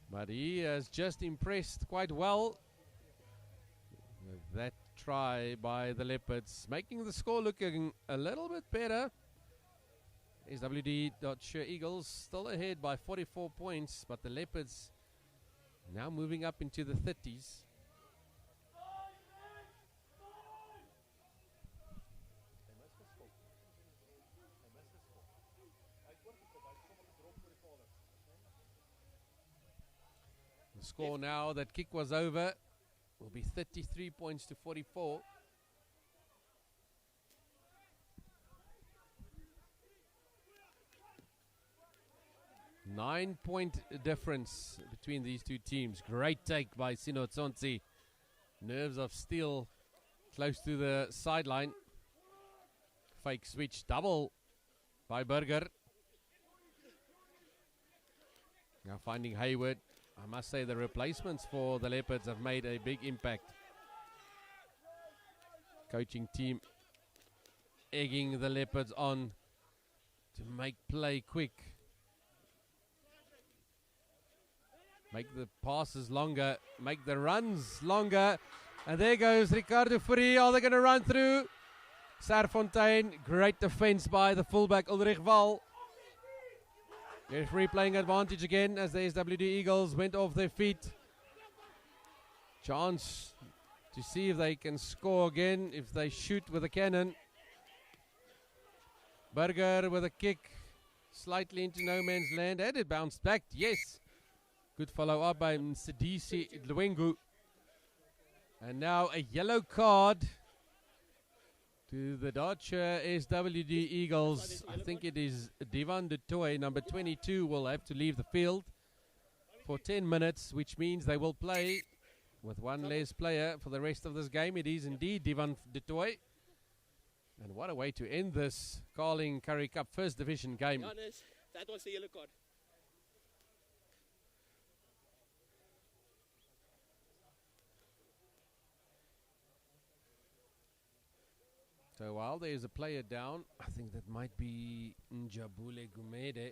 But he has just impressed quite well with that try by the Leopards, making the score looking a little bit better. SWD DOTSURE Eagles still ahead by 44 points, but the Leopards now moving up into the 30s. The score now that kick was over will be 33 points to 44. Nine-point difference between these two teams. Great take by Sino Tsonsi. Nerves of steel close to the sideline. Fake switch double by Burger. Now finding Hayward. I must say the replacements for the Leopards have made a big impact. Coaching team egging the Leopards on to make play quick. Make the passes longer, make the runs longer. And there goes Ricardo Currie. Are they going to run through? Serfontein, great defense by the fullback Ulrich Wall. Referee playing advantage again as the SWD Eagles went off their feet. Chance to see if they can score again if they shoot with a cannon. Burger with a kick slightly into no man's land, and it bounced back. Yes, good follow up by Msidisi Dlwengu. And now a yellow card to the DOTSURE SWD Eagles. I think it is Divan de Toy, number 22, will have to leave the field for 10 minutes, which means they will play with one less player for the rest of this game. It is indeed Divan de Toy. And what a way to end this Carling Currie Cup First Division game. Giannis, that was the yellow card. So while there is a player down, I think that might be Njabule Gumede.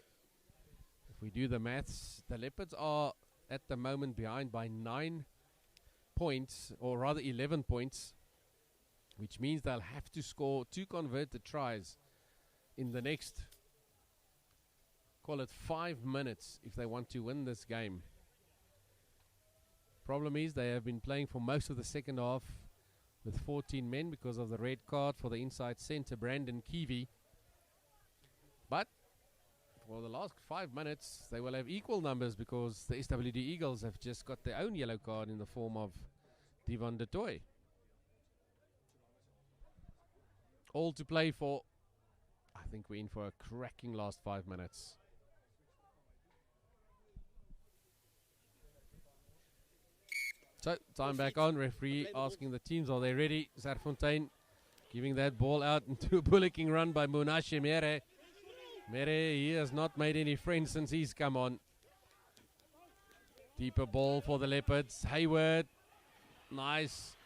If we do the maths, the Leopards are at the moment behind by 9 points, or rather 11 points, which means they'll have to score 2 converted tries in the next, call it 5 minutes, if they want to win this game. Problem is they have been playing for most of the second half with 14 men because of the red card for the inside centre, Brandon Kiwi. But for the last 5 minutes, they will have equal numbers because the SWD Eagles have just got their own yellow card in the form of Divan de Toy. All to play for. I think we're in for a cracking last 5 minutes. So, time back on. Referee asking the teams, are they ready? Serfontein giving that ball out into a bullocking run by Munashe Mere. Mere, he has not made any friends since he's come on. Deeper ball for the Leopards. Hayward. Nice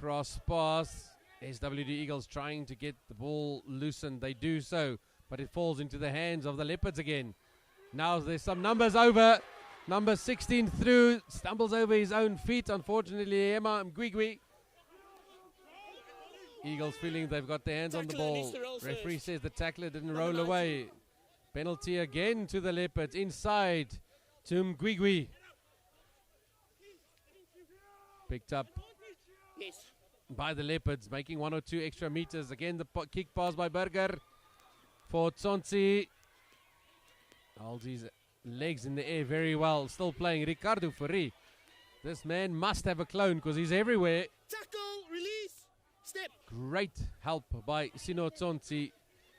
cross pass. SWD Eagles trying to get the ball loosened. They do so, but it falls into the hands of the Leopards again. Now there's some numbers over. Number 16 through, stumbles over his own feet. Unfortunately, Emma Mgwigwi. Eagles feeling they've got their hands on the ball. Referee says the tackler didn't roll away. Penalty again to the Leopards. Inside to Mgwigwi. Picked up by the Leopards, making 1 or 2 extra meters. Again, the kick pass by Burger for Tsonsi. Holds his legs in the air very well. Still playing Ricardo Currie. This man must have a clone because he's everywhere. Tackle, release, step. Great help by Sino Tsonsi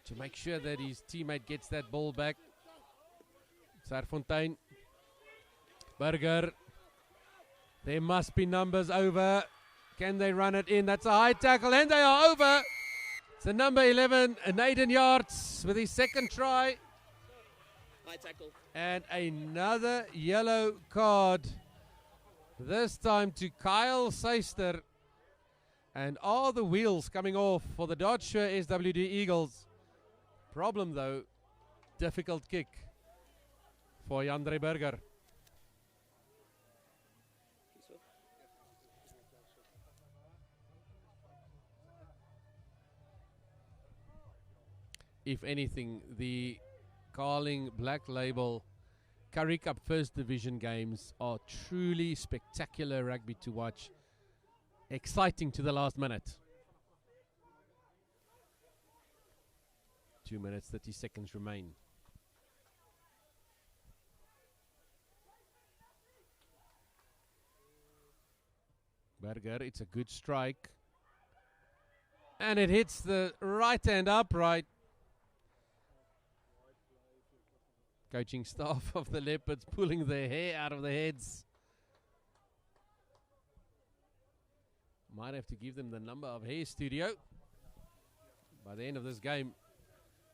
to make sure that his teammate gets that ball back. Serfontein. Burger. There must be numbers over. Can they run it in? That's a high tackle, and they are over. It's the number 11, Naden Yards, with his second try. High tackle. And another yellow card. This time to Kyle Seister. And all the wheels coming off for the DOTSURE SWD Eagles. Problem though, difficult kick for Jandre Burger. If anything, the Carling Black Label Currie Cup First Division games are truly spectacular rugby to watch. Exciting to the last minute. 2 minutes, 30 seconds remain. Burger, it's a good strike. And it hits the right hand upright. Coaching staff of the Leopards pulling their hair out of their heads. Might have to give them the number of hair studio by the end of this game,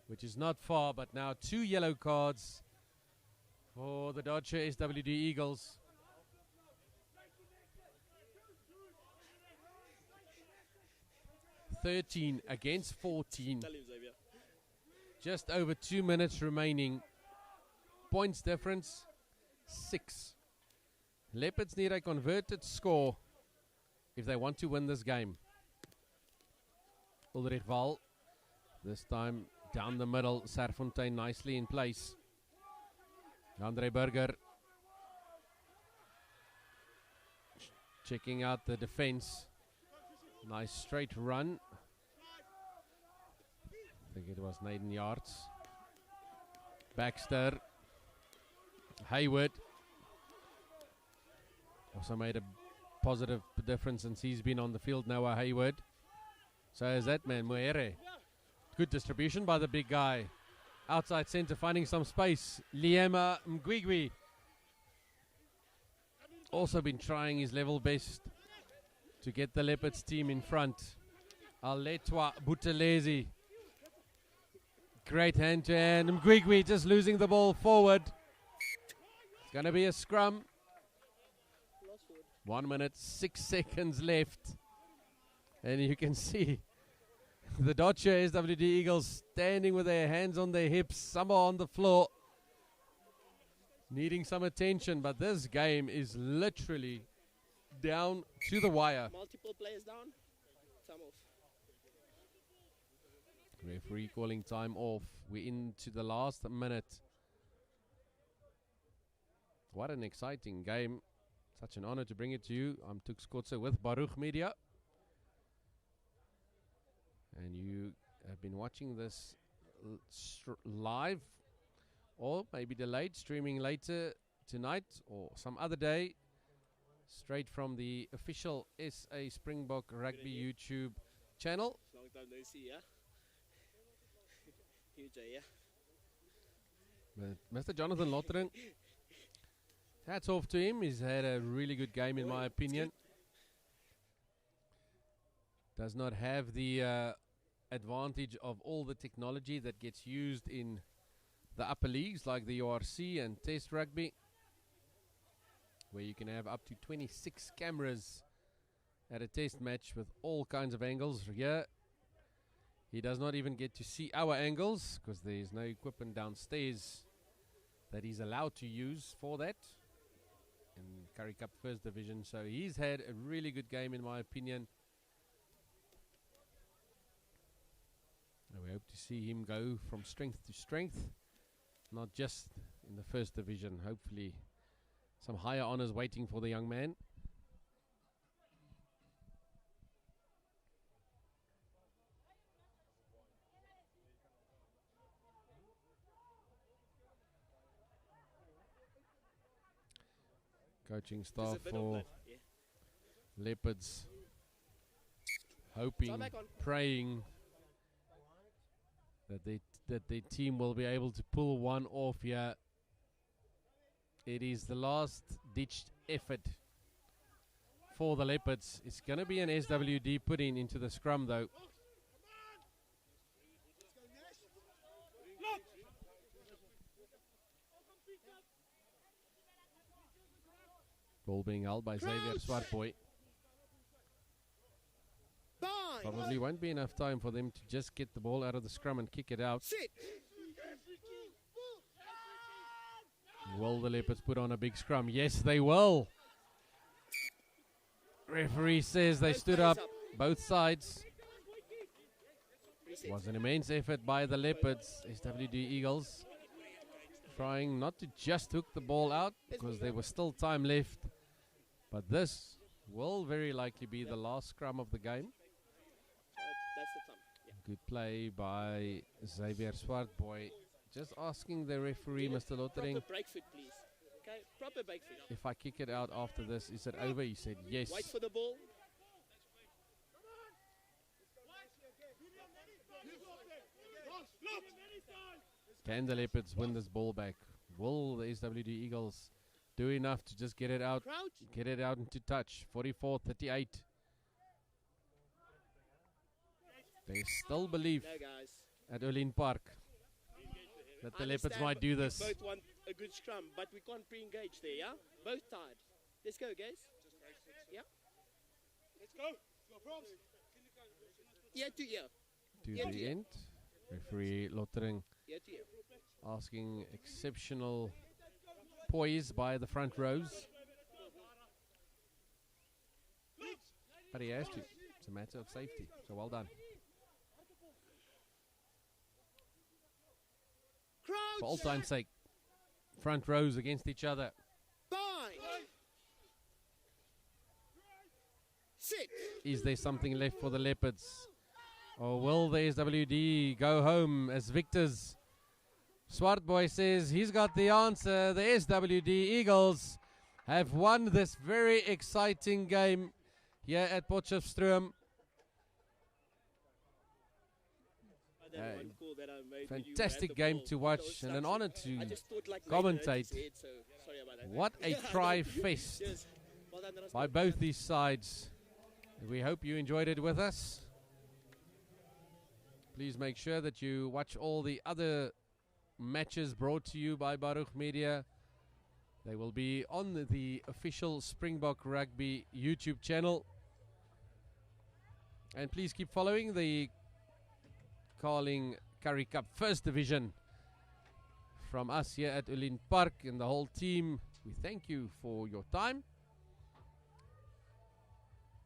which is not far, but now 2 yellow cards for the DOTSURE SWD Eagles. (13 against 14). Just over 2 minutes remaining. Points difference 6. Leopards need a converted score if they want to win this game. Ulrich Val, this time down the middle. Serfontein nicely in place. Andre Berger checking out the defense. Nice straight run. I think it was 9 yards. Baxter. Hayward also made a positive difference since he's been on the field. Noah Hayward. So is that man, Muere. Good distribution by the big guy. Outside center, finding some space. Liema Mgwigwi. Also been trying his level best to get the Leopards team in front. Aletwa Buthelezi. Great hand-to-hand. Mgwigwi just losing the ball forward. It's going to be a scrum. 1 minute, 6 seconds left. And you can see the DOTSURE SWD Eagles standing with their hands on their hips. Some are on the floor, needing some attention. But this game is literally down to the wire. Multiple players down. Time off. Referee calling time off. We're into the last minute. What an exciting game. Such an honor to bring it to you. I'm Tux Kotze with Baruch Media. And you have been watching this live or maybe delayed, streaming later tonight or some other day, straight from the official SA Springbok Rugby YouTube channel. Long time no see, yeah? Huge, yeah? Mr. Jonathan Lottering, hats off to him. He's had a really good game in my opinion. Does not have the advantage of all the technology that gets used in the upper leagues like the URC and Test Rugby, where you can have up to 26 cameras at a test match with all kinds of angles. Here, he does not even get to see our angles because there is no equipment downstairs that he's allowed to use for that in Currie Cup First Division. So he's had a really good game in my opinion. And we hope to see him go from strength to strength, not just in the First Division. Hopefully some higher honors waiting for the young man. Coaching staff for Leopards hoping, praying that their team will be able to pull one off here. It is the last ditched effort for the Leopards. It's going to be an SWD put into the scrum though. Ball being held by Xavier Swartboy. Probably won't be enough time for them to just get the ball out of the scrum and kick it out. Will the Leopards put on a big scrum? Yes, they will. Referee says they stood up, both sides. It was an immense effort by the Leopards, SWD Eagles, trying not to just hook the ball out because there was still time left. But this will very likely be the last scrum of the game. That's the thumb. Yeah. Good play by Xavier Swartboy. Just asking the referee, Mr. Lottering, Proper break foot, please. Okay, proper break foot. if I kick it out after this, is it over? He said yes. Wait for the ball. Can the Leopards win this ball back? Will the SWD Eagles do enough to just get it out? Crouch. Get it out into touch. 44-38. They still believe No, guys. at OlenPark that the Leopards might do this. Both want a good scrum, but we can't pre-engage there, yeah? Both tied. Let's go, guys. Yeah? Let's go. Go, Proms. Ear to ear. To Yeah, the yeah. end. Referee Lottering Ear to ear. asking exceptional poise by the front rows. But he has to. It's a matter of safety. So well done. Crouch. For all time's sake, front rows against each other. Bind. Sit. Is there something left for the Leopards? Or will the SWD go home as victors? Swartboy says he's got the answer. The SWD Eagles have won this very exciting game here at Potchefstroom. Fantastic game to watch and an honor to commentate. What a try fest by both these sides. We hope you enjoyed it with us. Please make sure that you watch all the other matches brought to you by Baruch Media. They will be on the official Springbok Rugby YouTube channel. And please keep following the Carling Currie Cup First Division. From us here at OlenPark and the whole team, we thank you for your time.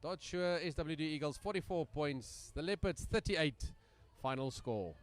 DOTSURE SWD Eagles 44 points, the Leopards 38. Final score.